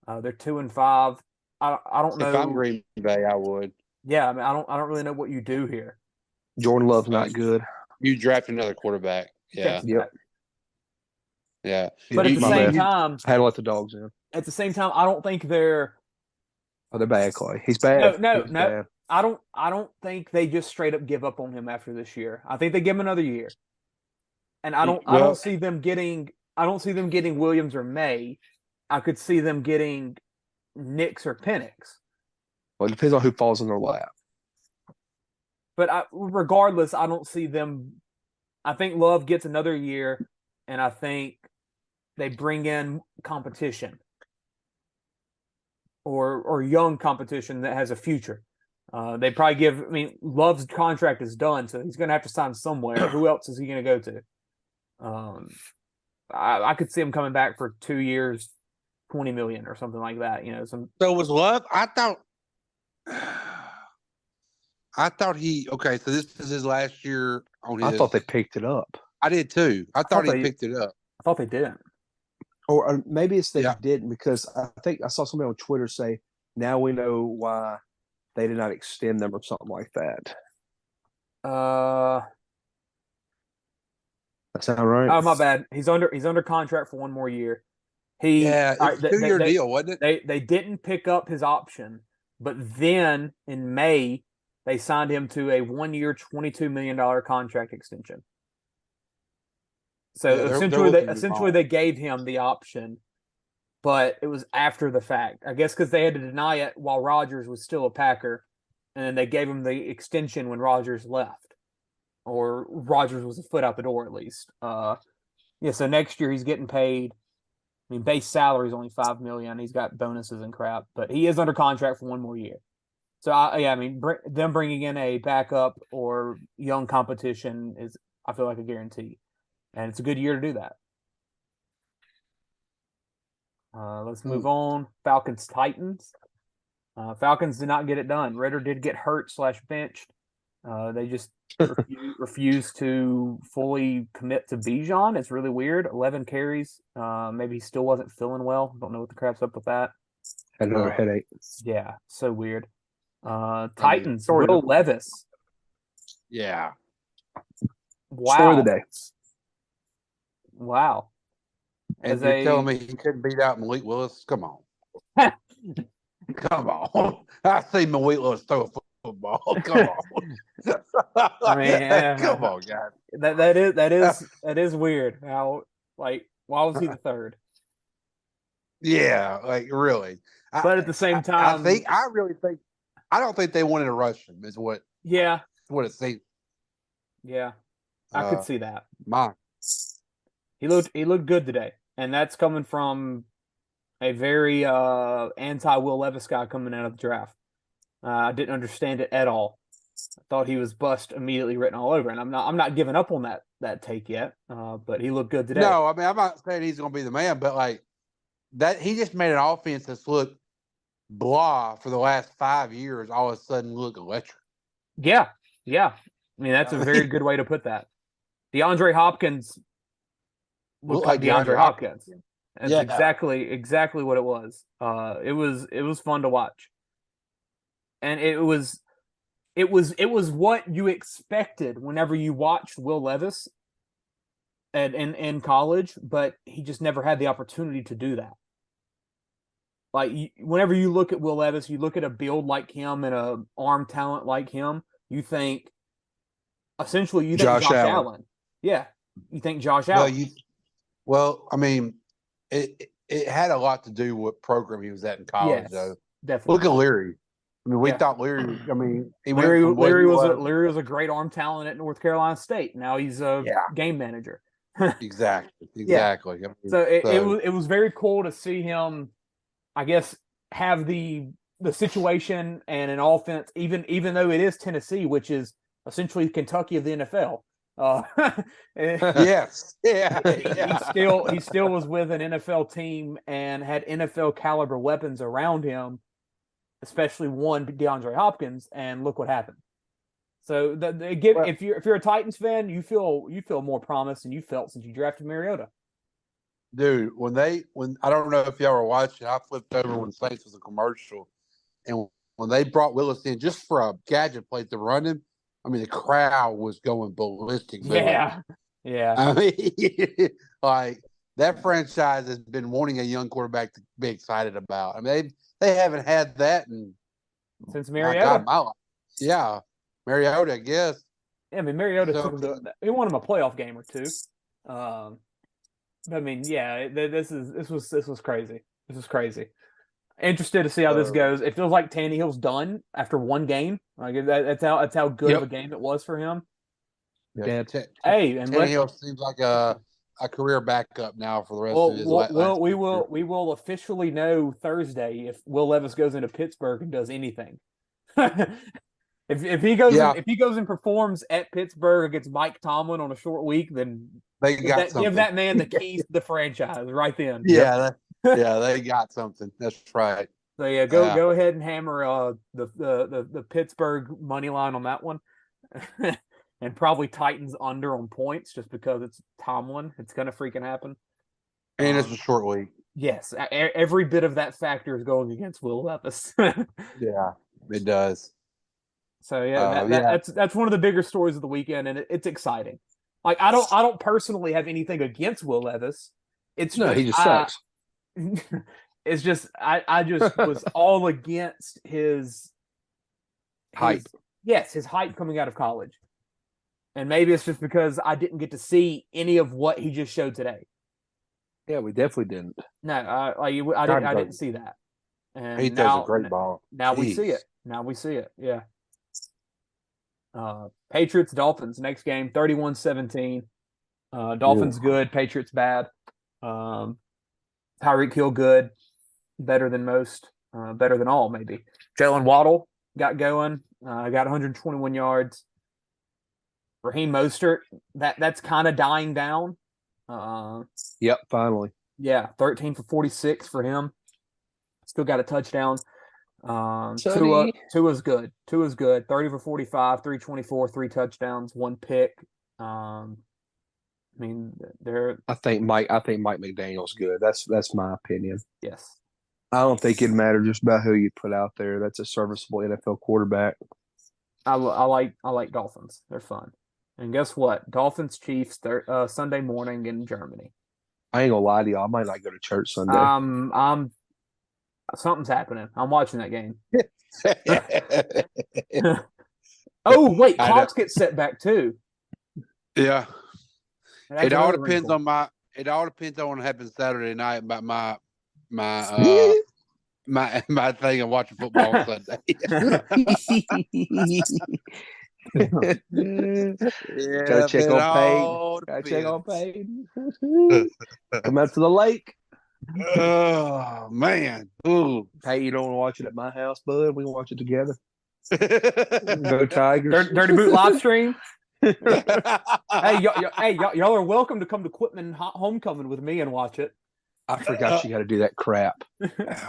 They're 2-5. I don't know. If I'm Green Bay, I would. Yeah, I mean, I don't really know what you do here. Jordan Love's not good. You draft another quarterback. Yeah. Yep. Yeah. But at the same time, I had to let the dogs in. At the same time, I don't think they're. Oh, they're bad, Clay. He's bad. No. Bad. I don't think they just straight up give up on him after this year. I think they give him another year. And I don't see them getting Williams or May. I could see them getting Nix or Penix. Well, it depends on who falls in their lap. But regardless, I don't see them. I think Love gets another year, and I think they bring in competition or young competition that has a future. They probably give. I mean, Love's contract is done, so he's going to have to sign somewhere. Who else is he going to go to? I could see him coming back for 2 years, $20 million or something like that. You know, So was Love? I thought I thought okay, so this is his last year on his. I thought they picked it up. I did too. I thought he picked it up. I thought they didn't. Or maybe it's they didn't, because I think I saw somebody on Twitter say, now we know why they did not extend them or something like that. That sound right? Oh, my bad. He's under contract for one more year. It's a 2-year deal, wasn't it? They didn't pick up his option, but then in May they signed him to a 1-year, $22 million contract extension. So essentially they gave him the option, but it was after the fact. I guess because they had to deny it while Rodgers was still a Packer, and then they gave him the extension when Rodgers left, or Rodgers was a foot out the door at least. So next year he's getting paid. I mean, base salary is only $5 million. He's got bonuses and crap, but he is under contract for one more year. So them bringing in a backup or young competition is, I feel like, a guarantee. And it's a good year to do that. Let's move on. Falcons-Titans. Falcons did not get it done. Ritter did get hurt/benched. They just refused to fully commit to Bijan. It's really weird. 11 carries. Maybe he still wasn't feeling well. Don't know what the crap's up with that. Had another headache. Yeah, so weird. Titans, Will Levis. Yeah. Wow. Story of the day. Wow. And you're telling me he couldn't beat out Malik Willis? Come on. Come on. I see Malik Willis throw a football. Come on. I mean, come on, guys. That is weird. How, like, why was he the third? Yeah, like, really. But at the same time, I don't think they wanted to rush him. Is what it seems. Yeah, I could see that. Mine. He looked good today, and that's coming from a very anti Will Levis guy coming out of the draft. I didn't understand it at all. I thought he was bust immediately written all over, and I'm not giving up on that take yet. But he looked good today. No, I mean, I'm not saying he's going to be the man, but like that, he just made an offense that's looked blah for the last 5 years. All of a sudden, look electric. Yeah. I mean, that's a very good way to put that. DeAndre Hopkins looked like DeAndre Hopkins. That's exactly what it was. It was fun to watch, and it was what you expected whenever you watched Will Levis in college, but he just never had the opportunity to do that. Like, whenever you look at Will Levis, you look at a build like him and a arm talent like him, you think Josh Allen. Yeah, you think Josh Allen. Well, I mean, it had a lot to do with what program he was at in college, though. Definitely. Look at Leary. I mean, we thought Leary. I mean, Leary was a great arm talent at North Carolina State. Now he's a game manager. Exactly. Yeah. I mean, so it was very cool to see him, I guess, have the situation and an offense, even though it is Tennessee, which is essentially Kentucky of the NFL. Yes. Yeah. He still was with an NFL team and had NFL caliber weapons around him, especially one DeAndre Hopkins, and look what happened. So if you're a Titans fan, you feel more promise than you felt since you drafted Mariota. Dude, when I don't know if y'all were watching, I flipped over when Saints was a commercial, and when they brought Willis in just for a gadget play to run him, I mean, the crowd was going ballistic. Yeah. I mean, like, that franchise has been wanting a young quarterback to be excited about. I mean, they haven't had that since Mariota. My life. Yeah, Mariota, I guess. Yeah, I mean, Mariota took him he won him a playoff game or two. I mean, yeah, this was crazy. This was crazy. Interested to see how this goes. It feels like Tannehill's done after one game. Like, that's how good of a game it was for him. Yeah. Tannehill seems like a career backup now for the rest of his life. We will officially know Thursday if Will Levis goes into Pittsburgh and does anything. if he goes and performs at Pittsburgh against Mike Tomlin on a short week, then give that man the keys to the franchise right then. Yeah, they got something. That's right. So yeah, go ahead and hammer the Pittsburgh money line on that one, and probably Titans under on points just because it's Tomlin. It's gonna freaking happen. And it's a short week. Yes, every bit of that factor is going against Will Levis. Yeah, it does. So that's one of the bigger stories of the weekend, and it's exciting. Like I don't personally have anything against Will Levis. He just sucks. It's just I just was all against his hype. His hype coming out of college, and maybe it's just because I didn't get to see any of what he just showed today. Yeah, we definitely didn't. No, I didn't see that. And he does a great ball. Now we see it. Yeah. Patriots, Dolphins, next game, 31-17. Dolphins good, Patriots bad. Tyreek Hill good, better than most, better than all maybe. Jalen Waddle got going, got 121 yards. Raheem Mostert, that's kind of dying down. Yep, finally. Yeah, 13 for 46 for him. Still got a touchdown. Tua's good. 30 for 45, 324, 3 touchdowns, 1 pick. I think Mike McDaniel's good. That's my opinion. Yes. I don't think it'd matter just about who you put out there. That's a serviceable NFL quarterback. I like Dolphins. They're fun. And guess what? Dolphins Chiefs Sunday morning in Germany. I ain't gonna lie to you. I might not go to church Sunday. Something's happening. I'm watching that game. Oh wait, clocks get set back too. Yeah. It all depends on what happens Saturday night about my thing of watching football on Sunday. Gotta check on Peyton. Come out to the lake. Oh man. Ooh. Hey, you don't want to watch it at my house, bud? We can watch it together. Go Tigers. Dirty Boot live stream. Hey, y'all are welcome to come to Quitman Homecoming with me and watch it. I forgot you got to do that crap.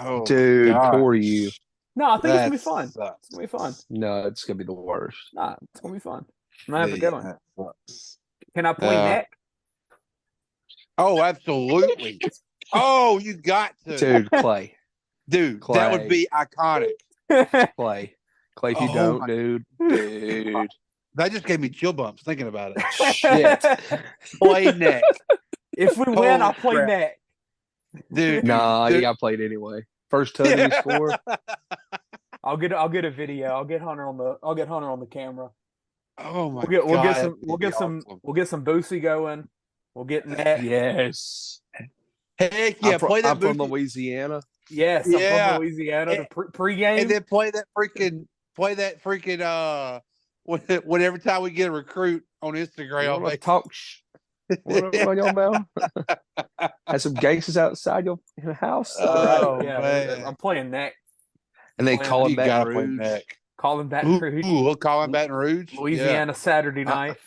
Oh, dude, gosh. poor you. No, I think it's gonna be fun. Sucks. It's gonna be fun. No, it's gonna be the worst. Nah, it's gonna be fun. I'm gonna have a good one. Can I play neck? Oh, absolutely. Oh, you got to. Dude, Clay. That would be iconic. Clay, if you don't, dude. That just gave me chill bumps thinking about it. Shit. Play neck. If we win, I'll play neck. Dude. Nah, you got played anyway. First touch you score. I'll get a video. I'll get Hunter on the camera. Oh my God. We'll get some Boosie going. We'll get net. Yes. Heck yeah, I'm from Louisiana. Yes, I'm from Louisiana. The pregame. And then play that freaking whenever time we get a recruit on Instagram. Like, talk what on your mouth? Have some gangsters outside your house. Oh, right. Yeah, man. I'm playing neck. And they call him Baton Rouge. Calling Baton Rouge. We'll call him Baton Rouge. Louisiana Saturday night.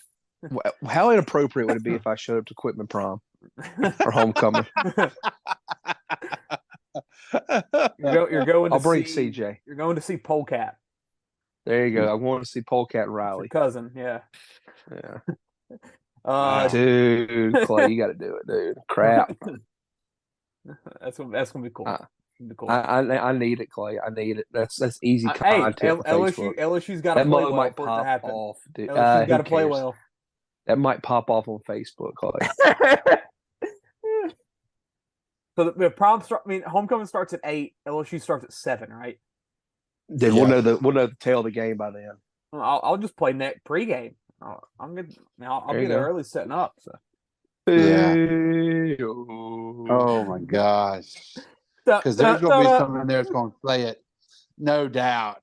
How inappropriate would it be if I showed up to Quitman prom or homecoming? You're going. I'll bring CJ. You're going to see Polecat. There you go. I want to see Polecat and Riley. Your cousin, yeah. Dude, Clay, you got to do it, dude. Crap. That's gonna be cool. I need it, Clay. I need it. That's easy content. Hey, LSU's got to play well might for it to happen. Off, dude. LSU's got to play well. That might pop off on Facebook, Clay. So the prom homecoming starts at 8. LSU starts at 7, right? Then we'll know the tail of the game by then. I'll just play net pregame. I'm good. I'll be there early setting up. So. Yeah. Oh my gosh. Because there's going to be someone in there that's going to play it, no doubt.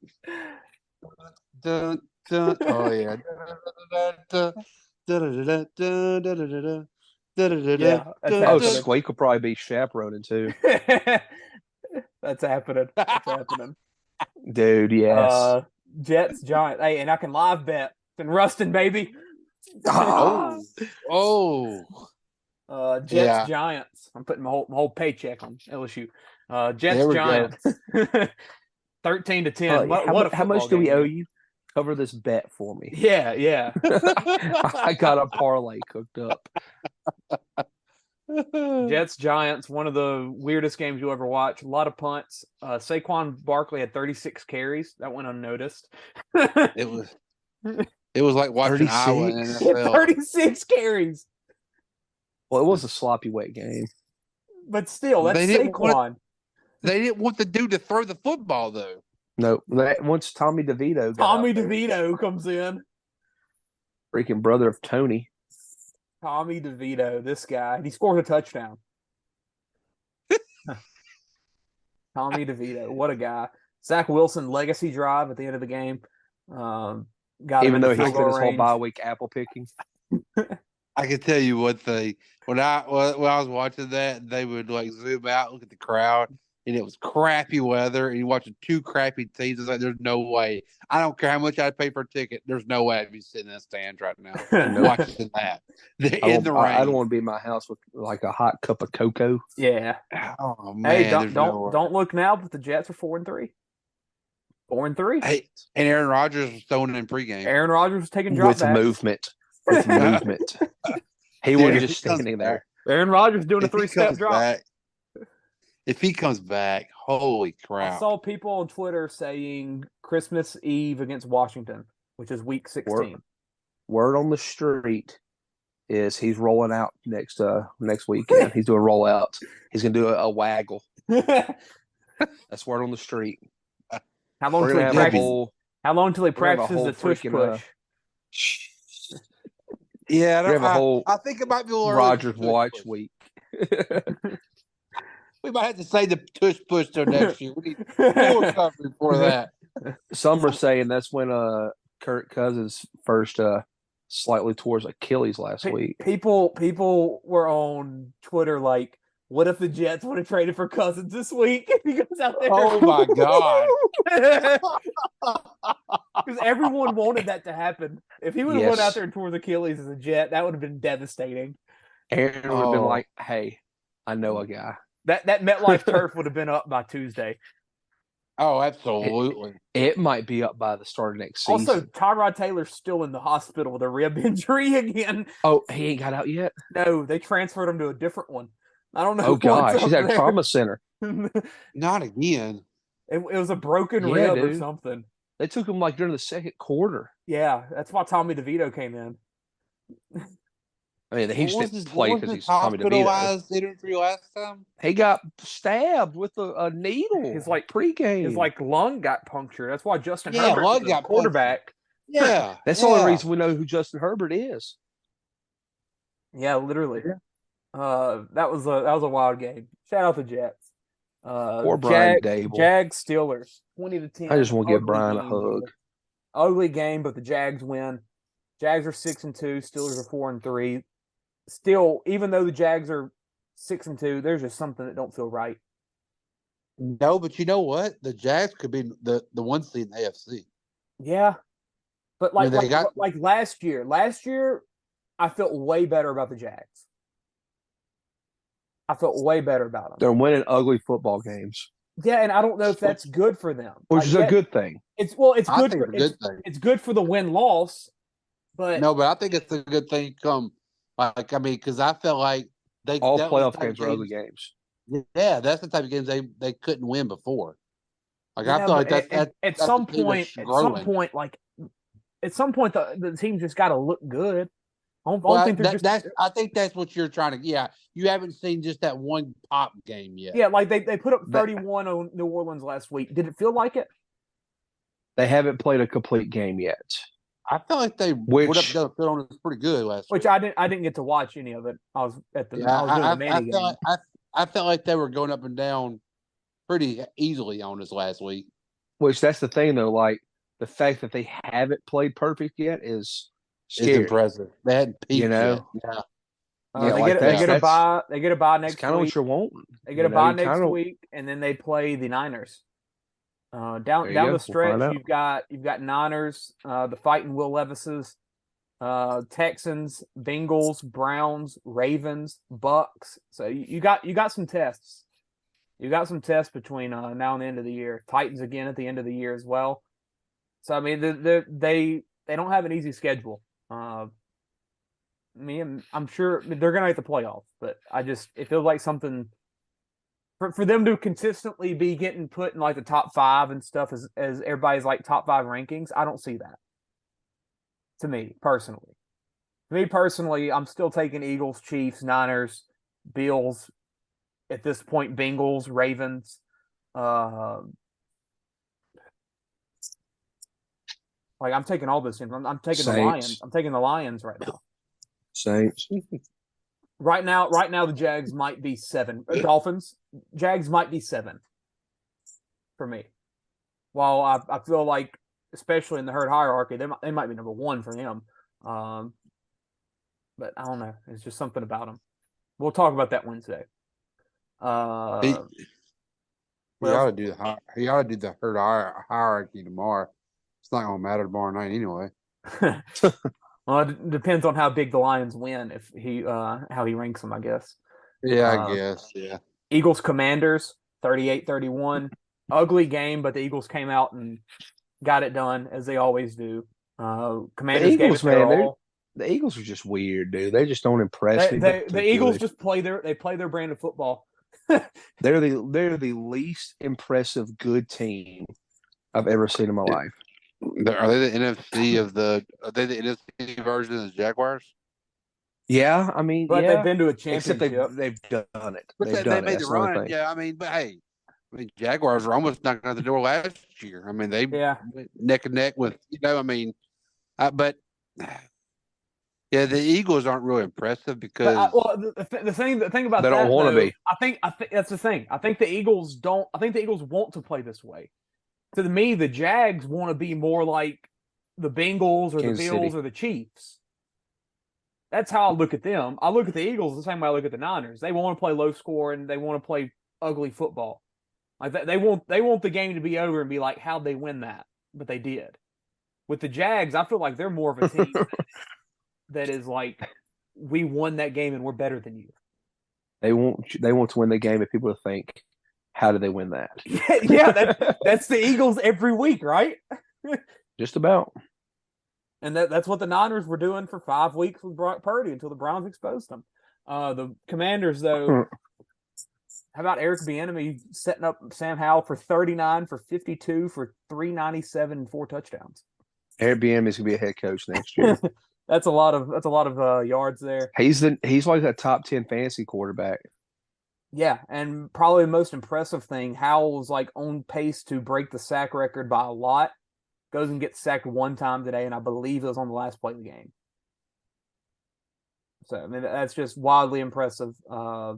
Oh yeah. Yeah. Squeak will probably be chaperoning too. That's happening. Dude, yes. Jets, Giants. Hey, and I can live bet. Been rusting, baby. Oh. Jets Giants. I'm putting my whole paycheck on LSU. Jets Giants. 13-10. How much do we owe you? Cover this bet for me. Yeah. I got a parlay cooked up. Jets Giants, one of the weirdest games you'll ever watch. A lot of punts. Saquon Barkley had 36 carries. That went unnoticed. It was like watching Iowa in NFL. 36 carries. Well, it was a sloppy wet game. But still, that's Saquon. They didn't want the dude to throw the football, though. No, once Tommy DeVito comes in. Freaking brother of Tony. Tommy DeVito, this guy. He scores a touchdown. Tommy DeVito, what a guy. Zach Wilson, legacy drive at the end of the game. Even though he spent his whole bye week apple picking. I can tell you one thing. When I was watching that, they would like zoom out, look at the crowd, and it was crappy weather, and you're watching two crappy teams. It's like, there's no way. I don't care how much I'd pay for a ticket. There's no way I'd be sitting in the stands right now watching that. In the rain. I don't want to be in my house with like a hot cup of cocoa. Yeah. Oh, man. Hey, don't look now, but the Jets are 4-3. 4-3. Hey, and Aaron Rodgers was throwing in pregame. Aaron Rodgers was taking drop with backs. movement. With movement. He wasn't just standing there. Aaron Rodgers doing a 3-step drop. If he comes back, holy crap. I saw people on Twitter saying Christmas Eve against Washington, which is week 16. Word on the street is he's rolling out next weekend. He's doing rollouts. He's going to do a waggle. That's word on the street. How long until he practices the tush push? Yeah, I think it might be a little Rodgers watch week. We might have to say the tush push till next year. We need more coverage for that. Some are saying that's when Kirk Cousins first slightly towards Achilles last week. People were on Twitter like, what if the Jets would have traded for Cousins this week? He goes out there. Oh my God. Because everyone wanted that to happen. If he would have went out there and tore his Achilles as a Jet, that would have been devastating. Aaron would have been like, hey, I know a guy. That MetLife turf would have been up by Tuesday. Oh, absolutely. It might be up by the start of next season. Also, Tyrod Taylor's still in the hospital with a rib injury again. Oh, he ain't got out yet? No, they transferred him to a different one. I don't know. Oh, God. She's at a trauma center. Not again. It was a broken rib or something. They took him like during the second quarter. Yeah, that's why Tommy DeVito came in. I mean, he just played because he's Tommy DeVito. Injury last time? He got stabbed with a needle. His pregame. His lung got punctured. That's why Justin Herbert was the quarterback. Yeah, that's the only reason we know who Justin Herbert is. Yeah, literally. Yeah. That was a wild game. Shout out to Jets. Poor Brian Dable. Jags Steelers 20-10. I just want to give Brian a hug. Ugly game, but the Jags win. Jags are 6-2. Steelers are 4-3. Still, even though the Jags are 6-2, there's just something that don't feel right. No, but you know what? The Jags could be the one seed in the AFC. Yeah, but like last year. Last year, I felt way better about the Jags. I felt way better about them. They're winning ugly football games. Yeah, and I don't know if that's good for them. Which is a good thing. It's good for the win-loss, but no, but I think it's a good thing. Because I felt like all playoff games are ugly games. Yeah, that's the type of games they couldn't win before. Like I feel like at some point, the team just got to look good. I think that's what you're trying to. Yeah, you haven't seen just that one pop game yet. Yeah, like they put up 31 on New Orleans last week. Did it feel like it? They haven't played a complete game yet. I feel like they put up the field on us pretty good last week. Which I didn't get to watch any of it. I was at the I was doing the mini game. I felt like they were going up and down pretty easily on us last week. Which that's the thing though, like the fact that they haven't played perfect yet is scary. It's impressive. They hadn't peaked yet. Yeah. They get a bye. They get a bye next week. Kind of what you're wanting. They get a bye next week, and then they play the Niners. Down the stretch, you've got Niners, the fighting Will Levis's. Texans, Bengals, Browns, Ravens, Bucks. So you got some tests. You got some tests between now and the end of the year. Titans again at the end of the year as well. So I mean, they don't have an easy schedule. I'm sure they're going to make the playoffs, but it feels like something for them to consistently be getting put in like the top 5 and stuff as everybody's like top 5 rankings. I don't see that. To me personally, I'm still taking Eagles, Chiefs, Niners, Bills. At this point, Bengals, Ravens. Like I'm taking all this in. I'm taking Saints. the Lions. I'm taking the Lions right now. Saints. Right now, the Jags might be 7. Dolphins, Jags might be 7 for me. While I feel like, especially in the herd hierarchy, they might be number 1 for him. But I don't know. It's just something about them. We'll talk about that Wednesday. He ought to do the herd hierarchy tomorrow. It's not going to matter tomorrow night anyway. Well, it depends on how big the Lions win. If how he ranks them, I guess. Yeah, I guess. Yeah. Eagles Commanders 38-31. Ugly game, but the Eagles came out and got it done as they always do. Commanders gave it their all. The Eagles are just weird, dude. They just don't impress me. The Eagles just play their brand of football. They're the least impressive good team I've ever seen in my life. Are they the NFC version of the Jaguars? Yeah, I mean, but yeah, they've been to a championship. Except they've done it. But they made the run. Yeah, I mean, but hey, Jaguars were almost knocking out the door last year. I mean, they went neck and neck with but yeah, the Eagles aren't really impressive because the thing about they don't want to be. I think that's the thing. I think the Eagles don't. I think the Eagles want to play this way. To me, the Jags want to be more like the Bengals or the Bills or the Chiefs. That's how I look at them. I look at the Eagles the same way I look at the Niners. They want to play low score and they want to play ugly football. Like they want the game to be over and be like, how'd they win that? But they did. With the Jags, I feel like they're more of a team that is like, we won that game and we're better than you. They want to win the game, and people think, how did they win that? Yeah, that's the Eagles every week, right? Just about. And that's what the Niners were doing for 5 weeks with Brock Purdy until the Browns exposed them. The Commanders, though, how about Eric Bieniemy setting up Sam Howell for 39 for 52 for 397 and 4 touchdowns? Eric Bieniemy is going to be a head coach next year. That's a lot of yards there. He's like a top 10 fantasy quarterback. Yeah, and probably the most impressive thing, Howell was like on pace to break the sack record by a lot. Goes and gets sacked 1 time today, and I believe it was on the last play of the game. So I mean, that's just wildly impressive. I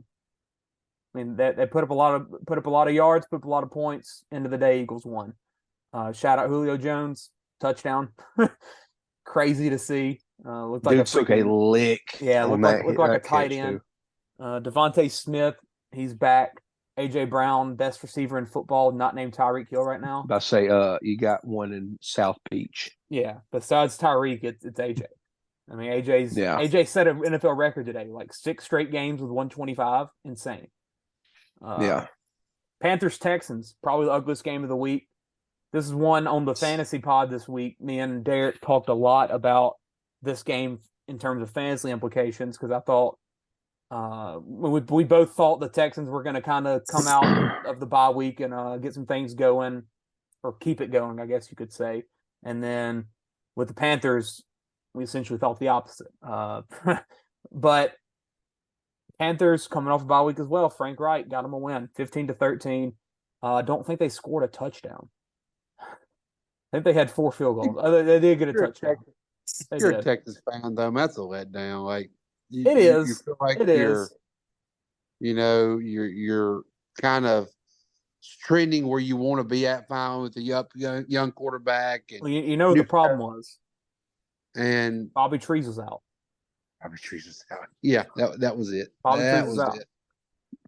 mean, they put up a lot of yards, put up a lot of points. End of the day, Eagles won. Shout out Julio Jones, touchdown. Crazy to see. Looked like took a lick. Yeah, looked like a tight end. Devontae Smith, he's back. AJ Brown, best receiver in football, not named Tyreek Hill right now. I say, you got one in South Beach. Yeah, besides Tyreek, it's AJ. I mean, AJ set an NFL record today, like 6 straight games with 125. Insane. Panthers Texans, probably the ugliest game of the week. This is one on the fantasy pod this week. Me and Derek talked a lot about this game in terms of fantasy implications because I thought we both thought the Texans were going to kind of come out of the bye week and get some things going, or keep it going, I guess you could say. And then with the Panthers, we essentially thought the opposite. But Panthers coming off a bye week as well. Frank Wright got them a win, 15-13. I don't think they scored a touchdown. I think they had 4 field goals. They did get a touchdown. You're a Texas fan, though. That's a letdown. Like it is. You feel like you're kind of trending where you want to be at finally with the young quarterback. And well, you know what the problem was. And Bobby Trees was out. Bobby Trees was out. Yeah, that was it. Bobby Trees was out.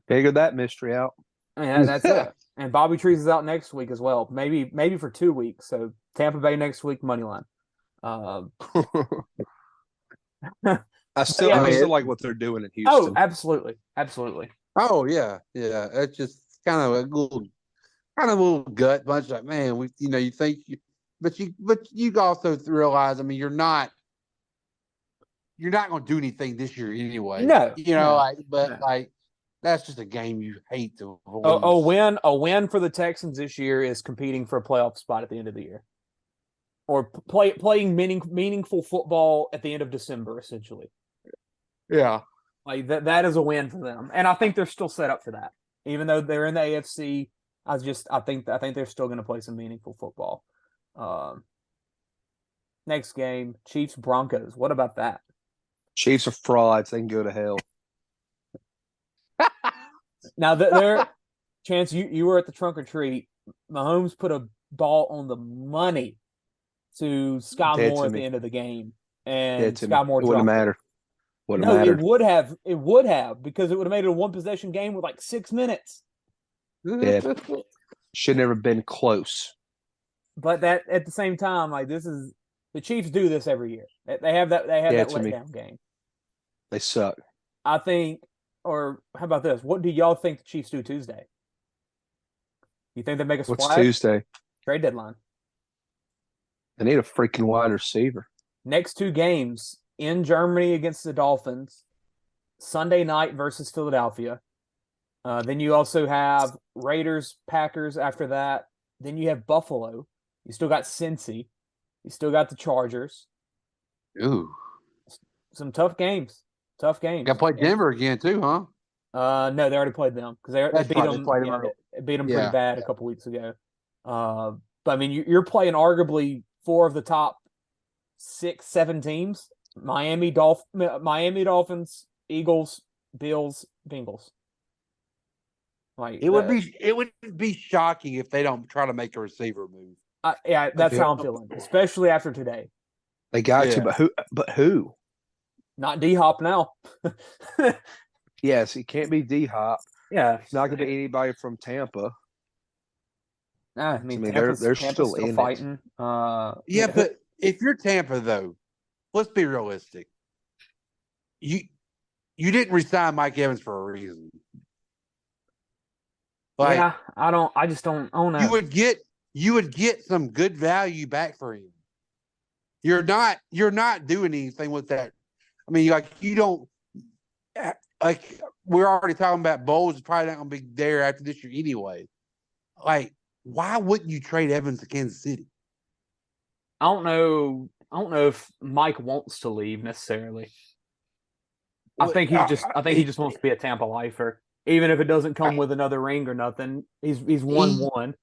Figured that mystery out. Yeah, that's it. And Bobby Trees is out next week as well. Maybe for 2 weeks. So Tampa Bay next week, money line. I still like what they're doing in Houston. Oh, absolutely. Oh yeah. It's just kind of a little gut bunch. Like, man, you think, but you also realize, I mean, you're not going to do anything this year anyway. No, that's just a game you hate to lose. A win for the Texans this year is competing for a playoff spot at the end of the year, or playing meaningful football at the end of December, essentially. Yeah, like that is a win for them, and I think they're still set up for that, even though they're in the AFC. I think they're still going to play some meaningful football. Next game, Chiefs Broncos. What about that? Chiefs are frauds. They can go to hell. Now, there, Chance, you were at the trunk or treat. Mahomes put a ball on the money to Sky Moore at the end of the game, and Sky Moore it wouldn't matter. It would have. It would have, because it would have made it a one-possession game with like 6 minutes. Yeah, should never been close. But that at the same time, like, this is the Chiefs do this every year. They have that letdown game. They suck. I think. Or how about this? What do y'all think the Chiefs do Tuesday? You think they make a splash? What's Tuesday? Trade deadline. They need a freaking wide receiver. Next 2 games in Germany against the Dolphins, Sunday night versus Philadelphia. Then you also have Raiders, Packers after that. Then you have Buffalo. You still got Cincy. You still got the Chargers. Ooh. Some tough games. Got to play Denver again too, huh? No, they already played them because they beat them. They beat them pretty bad a couple weeks ago. But I mean, you're playing arguably 4 of the top 6, 7 teams: Miami Dolphins, Eagles, Bills, Bengals. Like it would be shocking if they don't try to make a receiver move. That's how I'm feeling, especially after today. They got to, but who? Not D-Hop now. Yes, it can't be D-Hop. Yeah. It's not going to be anybody from Tampa. I mean they're still fighting. But if you're Tampa, though, let's be realistic. You didn't resign Mike Evans for a reason. Like, I just don't own that. You would get some good value back for him. You're not doing anything with that. I mean, we're already talking about Bowles is probably not going to be there after this year anyway. Like, why wouldn't you trade Evans to Kansas City? I don't know if Mike wants to leave necessarily. I think he just wants to be a Tampa lifer, even if it doesn't come with another ring or nothing. He's won one.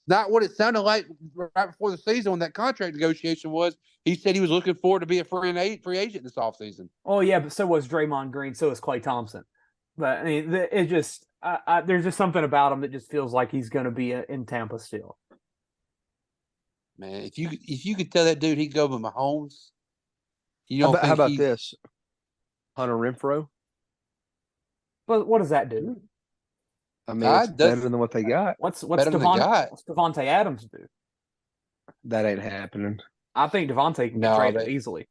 Not what it sounded like right before the season when that contract negotiation was. He said he was looking forward to be a free agent this offseason. Oh, yeah, but so was Draymond Green. So was Klay Thompson. But, I mean, it just there's just something about him that just feels like he's going to be in Tampa still. Man, if you could tell that dude he'd go with Mahomes. How about this? Hunter Renfrow? But what does that do? I mean, it's better than what they got. What's Devontae Adams do? That ain't happening. I think Devontae can get traded easily.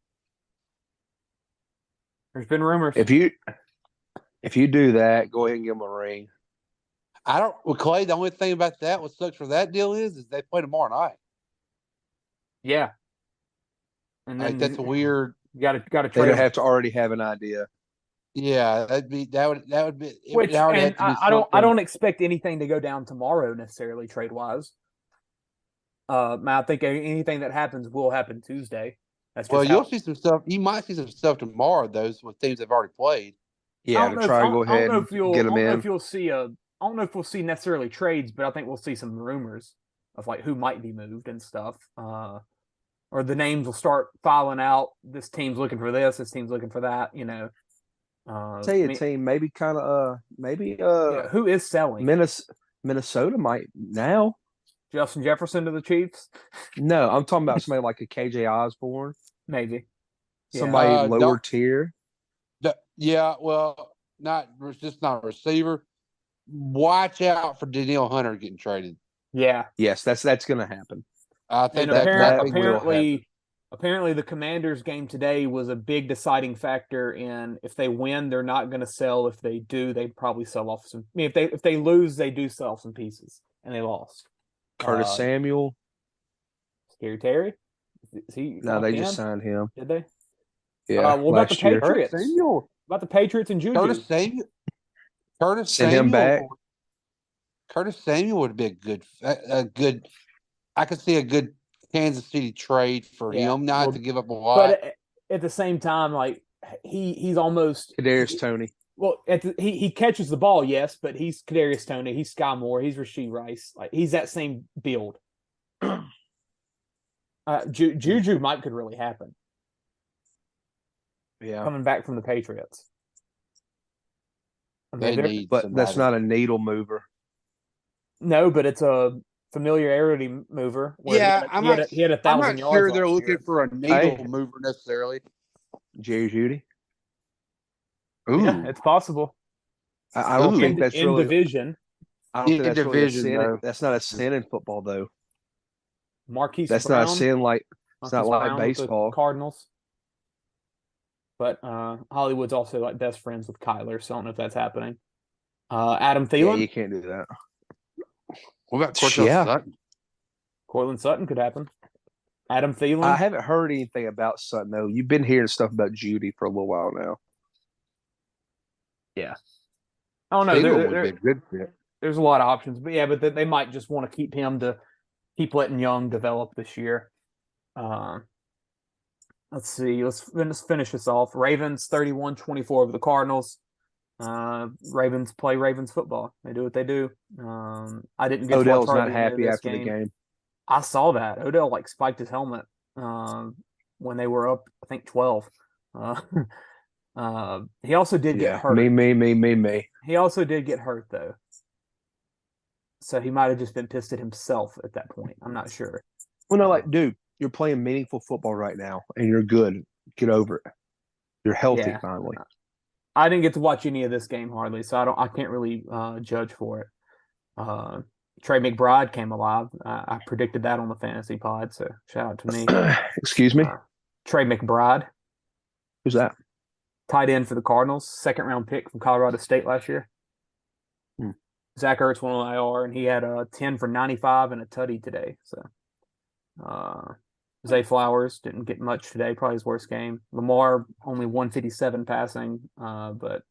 There's been rumors. If you do that, go ahead and give him a ring. Clay, the only thing about that, what sucks for that deal is they play tomorrow night. Yeah. And then that's a weird. You got to trade. They have to already have an idea. Yeah, that would be. Which, and I don't expect anything to go down tomorrow necessarily trade wise. I think anything that happens will happen Tuesday. You'll see some stuff. You might see some stuff tomorrow, though, with teams they've already played. Yeah, to try to go ahead and get them in. I don't know if we'll see necessarily trades, but I think we'll see some rumors of like who might be moved and stuff. Or the names will start filing out. This team's looking for this. This team's looking for that. You know. Tell you a team, maybe kind of who is selling? Minnesota might now. Justin Jefferson to the Chiefs? No, I'm talking about somebody like a KJ Osborne. Maybe. Somebody lower tier. Yeah, well, just not a receiver. Watch out for Danielle Hunter getting traded. Yeah. Yes, that's going to happen. I think apparently apparently the Commanders game today was a big deciding factor in if they win, they're not going to sell. If they do, they probably sell off some. I mean, if they lose, they do sell some pieces, and they lost. Curtis Samuel. Scary Terry. Is he No, they just signed him. Did they? Yeah. What about the Patriots? Samuel. About the Patriots and Juju. Curtis Samuel. Send him back. Curtis Samuel would be a good. I could see a good Kansas City trade for him, not to give up a lot. But at the same time, like he's almost Kadarius Toney. Well, he catches the ball, yes, but he's Kadarius Toney, he's Sky Moore, he's Rashee Rice. Like he's that same build. Juju could really happen. Yeah, coming back from the Patriots. I mean, but that's not a needle mover. No, but it's a familiarity mover. Yeah, he had 1,000 yards. I'm not sure they're looking year. for a needle mover necessarily. Jerry Jeudy. Ooh, yeah, it's possible. I don't think that's in really division. I don't think that's division. Really a sin. That's not a sin in football, though. Marquise That's Brown, not a sin like it's not like Brown with baseball. the Cardinals. But Hollywood's also like best friends with Kyler, so I don't know if that's happening. Adam Thielen. Yeah, you can't do that. What about Cortland Sutton? Cortland Sutton could happen. Adam Thielen. I haven't heard anything about Sutton though. You've been hearing stuff about Judy for a little while now. Yeah. I don't know. Thielen would be a good fit. There's a lot of options, but yeah, but they might just want to keep him to keep letting Young develop this year. Let's see. Let's finish this off. Ravens 31-24 over the Cardinals. Ravens play Ravens football. They do what they do. I didn't get Odell's to watch not happy after the game. I saw that. Odell spiked his helmet when they were up, I think 12. He also did get hurt. Me. He also did get hurt though. So he might have just been pissed at himself at that point. I'm not sure. Well, no, dude, you're playing meaningful football right now, and you're good. Get over it. You're healthy finally. I didn't get to watch any of this game hardly, so I can't really judge for it. Trey McBride came alive. I predicted that on the fantasy pod, so shout out to me. Excuse me? Trey McBride. Who's that? Tight end for the Cardinals, second-round pick from Colorado State last year. Zach Ertz went on IR, and he had a 10 for 95 and a tutty today. So, Zay Flowers didn't get much today, probably his worst game. Lamar only 157 passing, but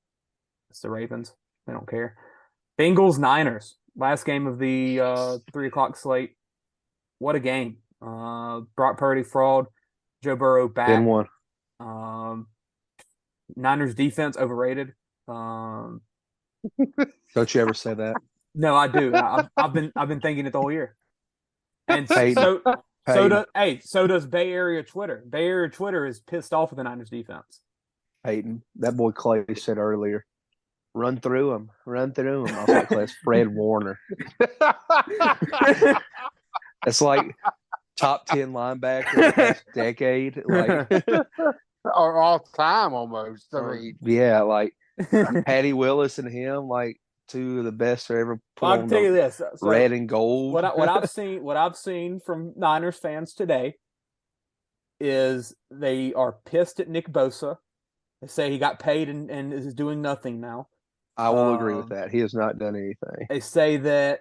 it's the Ravens. They don't care. Bengals Niners, last game of the 3:00 slate. What a game! Brock Purdy fraud, Joe Burrow back. Then one. Niners defense overrated. Don't you ever say that? No, I do. I've been thinking it the whole year. And Peyton. So does Bay Area Twitter. Bay Area Twitter is pissed off with the Niners defense. Peyton, that boy Clay said earlier, run through him. I was like, that's Fred Warner. It's like top 10 linebacker of the past decade. Like, or all time almost. I mean, yeah, like Patty Willis and him, like two of the best to ever put I on can tell you this: red and gold. What I've seen from Niners fans today is they are pissed at Nick Bosa. They say he got paid and is doing nothing now. I will agree with that. He has not done anything. They say that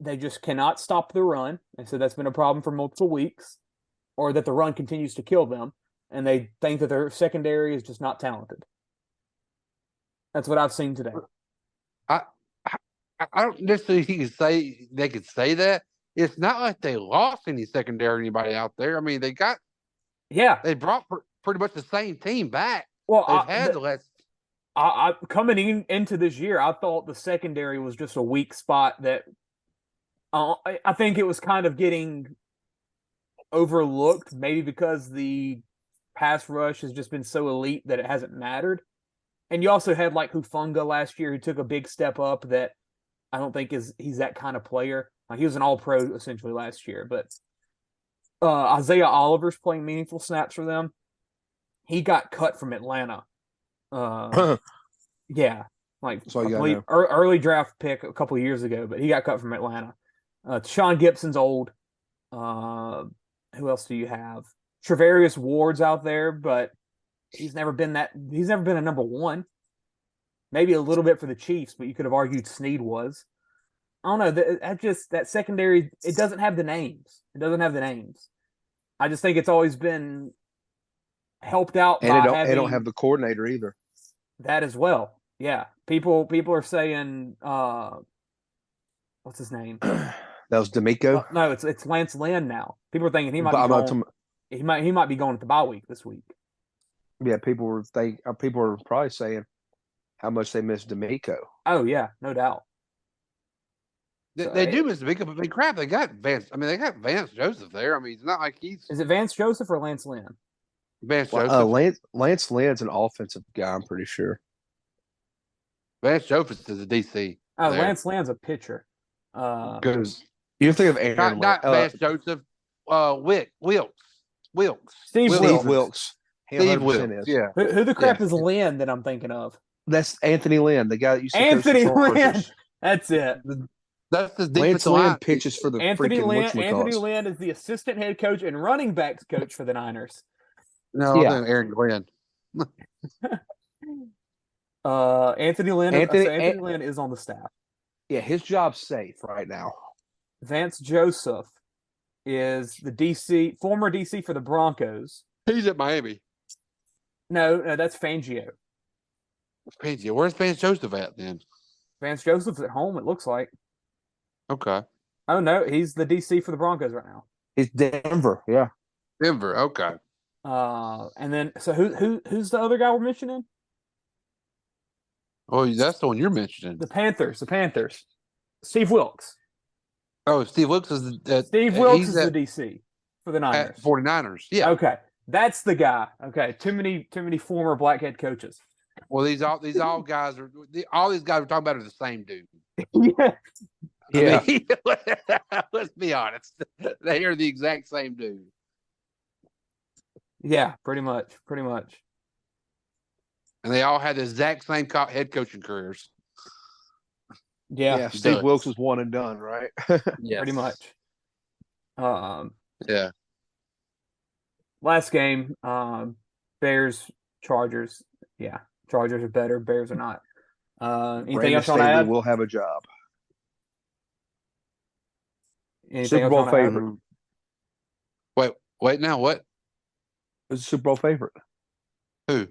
they just cannot stop the run. They said that's been a problem for multiple weeks, or that the run continues to kill them, and they think that their secondary is just not talented. That's what I've seen today. I don't necessarily say they could say that. It's not like they lost any secondary or anybody out there. I mean, they brought pretty much the same team back. Well, coming into this year, I thought the secondary was just a weak spot that I think it was kind of getting overlooked, maybe because the pass rush has just been so elite that it hasn't mattered. And you also had like Hufanga last year who took a big step up that I don't think he's that kind of player. Like, he was an all-pro essentially last year, but Isaiah Oliver's playing meaningful snaps for them. He got cut from Atlanta. Yeah, like I believe early draft pick a couple of years ago, but he got cut from Atlanta. Sean Gibson's old. Who else do you have? Travarius Ward's out there, but he's never been a number one. Maybe a little bit for the Chiefs, but you could have argued Snead was. I don't know. That secondary, it doesn't have the names. I just think it's always been helped out and by they don't have the coordinator either. That as well. Yeah. People are saying what's his name? That was D'Amico. No, it's Lance Lynn now. People are thinking he might be going at the bye week this week. Yeah, people were probably saying how much they miss D'Amico. Oh yeah, no doubt. They do miss D'Amico, but they got Vance. I mean, they got Vance Joseph there. I mean, it's not like he's. Is it Vance Joseph or Lance Lynn? Vance Joseph. Lance Lynn's an offensive guy, I'm pretty sure. Vance Joseph is a DC. Oh, there. Lance Lynn's a pitcher. Because you think of Aaron, not Vance Joseph. Wilkes. Steve Wilkes. Steve Wilkes. Yeah. Who the crap is Lynn that I'm thinking of? That's Anthony Lynn, the guy that used to Anthony Lynn. That's it. That's the Lance Lynn pitches for the Anthony freaking Lynn. Anthony Lynn is the assistant head coach and running backs coach for the Niners. No, yeah. Aaron Glenn. Anthony Lynn. Anthony Lynn is on the staff. Yeah, his job's safe right now. Vance Joseph is the former DC for the Broncos. He's at Miami. No, that's Fangio. Fangio. Where's Vance Joseph at then? Vance Joseph's at home, it looks like. Okay. Oh no, he's the DC for the Broncos right now. He's Denver, yeah. Denver, okay. And then so who's the other guy we're mentioning? Oh, that's the one you're mentioning. The Panthers. Steve Wilkes. Oh, Steve Wilkes is the DC for the Niners. 49ers. Yeah. Okay. That's the guy. Okay. Too many former black head coaches. Well, these all guys are all these guys we're talking about are the same dude. Yeah. Yeah. I mean, let's be honest. They are the exact same dude. Yeah, pretty much. And they all had the exact same head coaching careers. Yeah. Steve Wilkes was one and done, right? Yeah, pretty much. Yeah. Last game, Bears, Chargers. Yeah, Chargers are better. Bears are not. Anything else on that? Will have a job. Anything Super Bowl favorite. Wait. Now what? Who's the Super Bowl favorite? Who?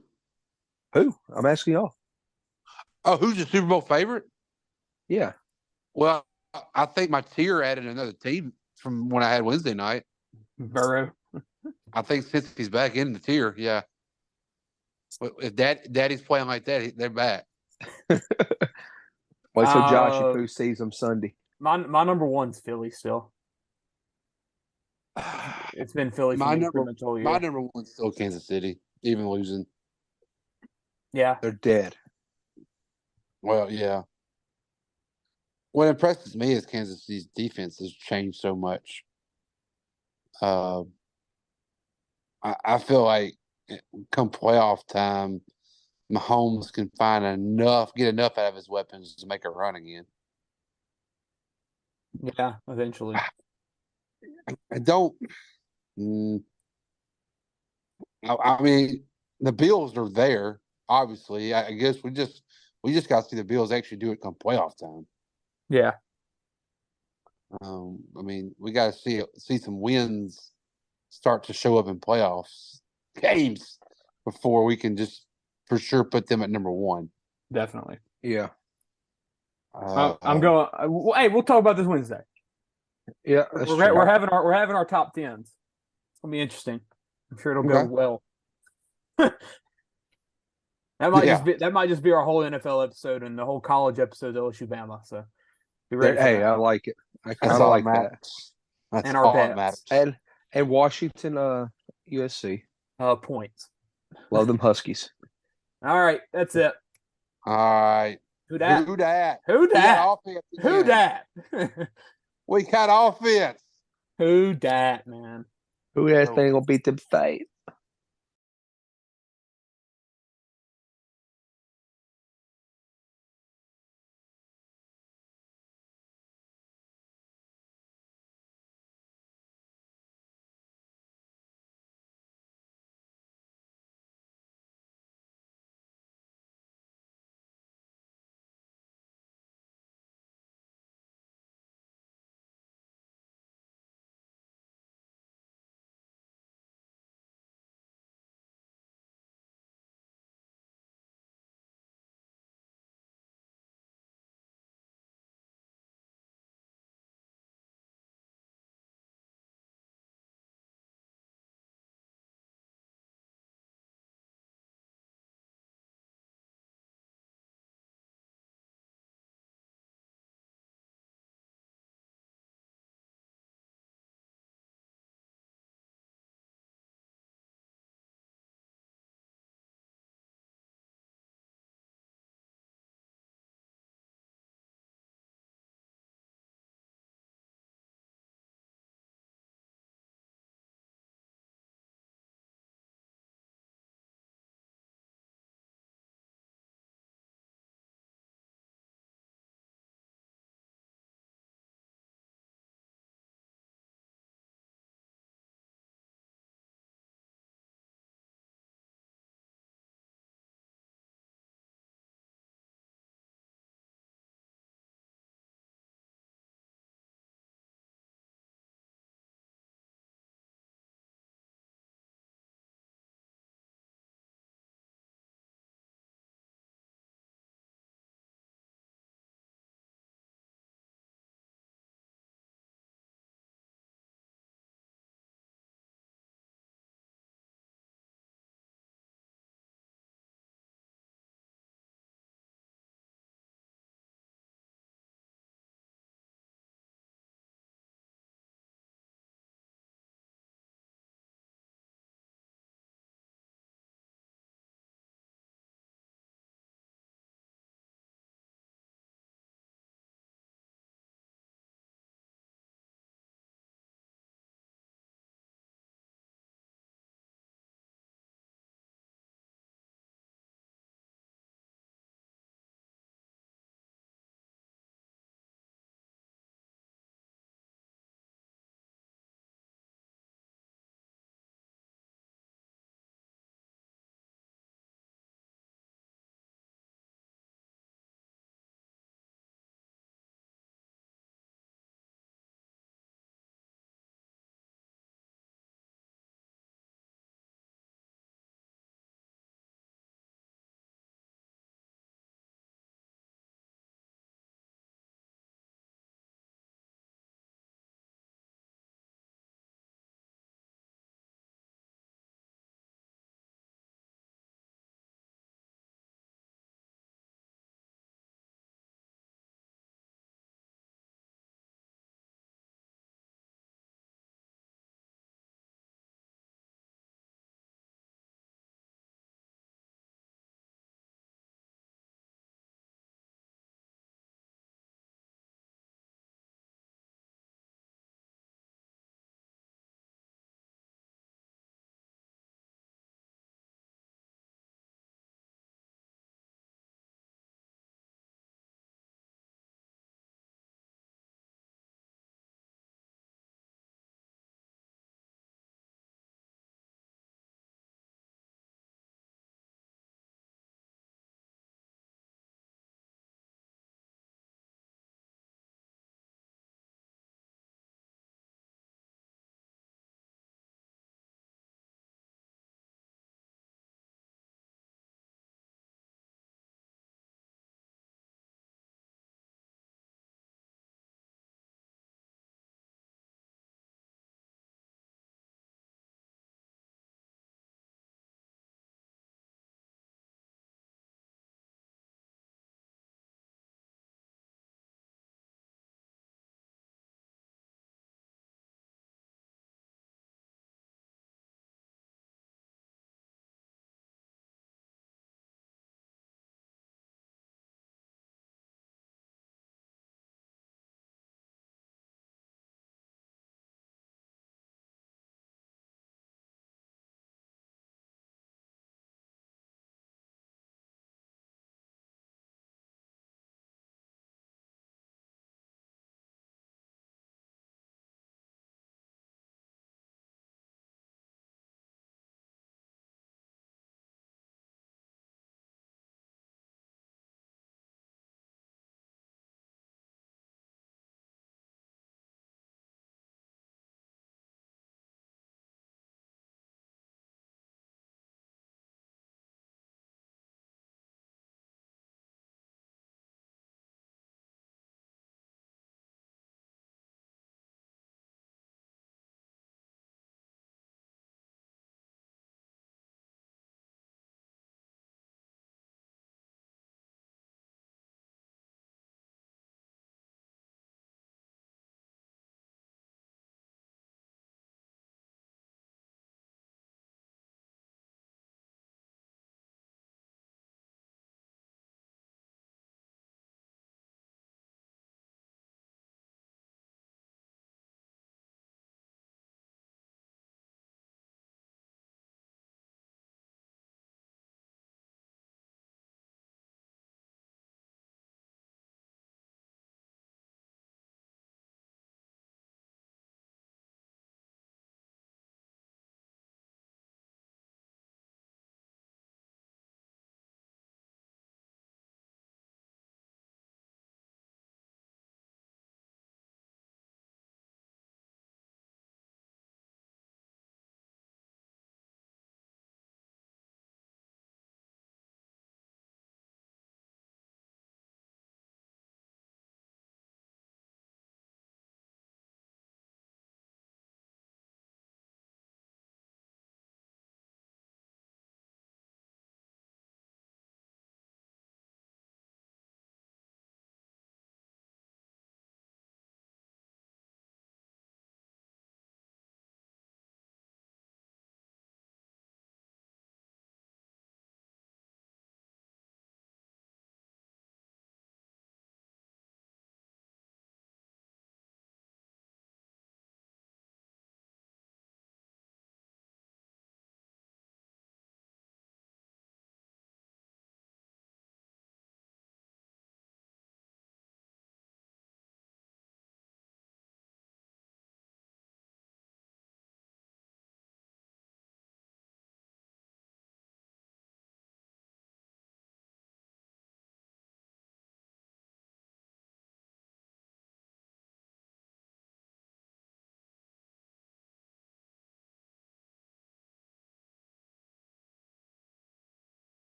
I'm asking y'all. Oh, who's the Super Bowl favorite? Yeah. Well, I think my tier added another team from when I had Wednesday night. Burrow. I think since he's back in the tier, yeah. But if Daddy's playing like that, they're back. Wait till Josh Poo sees him Sunday. My number one's Philly still. It's been Philly for me pretty much all year. My number one's still Kansas City, even losing. Yeah. They're dead. Well, yeah. What impresses me is Kansas City's defense has changed so much. I feel like come playoff time, Mahomes can get enough out of his weapons to make a run again. Yeah, eventually. I don't. I mean, the Bills are there. Obviously, I guess we just got to see the Bills actually do it come playoff time. Yeah. I mean, we got to see some wins start to show up in playoffs games before we can just for sure put them at number one. Definitely. Yeah. I'm going. Hey, we'll talk about this Wednesday. Yeah, we're having our top tens. It's gonna be interesting. I'm sure it'll go well. That might just be our whole NFL episode and the whole college episode of LSU Bama. So be ready. Hey, I like it. I like that. That's and our bets and Washington, USC points. Love them Huskies. All right, that's it. All right. Who dat? Who dat? Who dat? Who dat? We got offense. Who dat, man? Who that thing gonna beat them fight?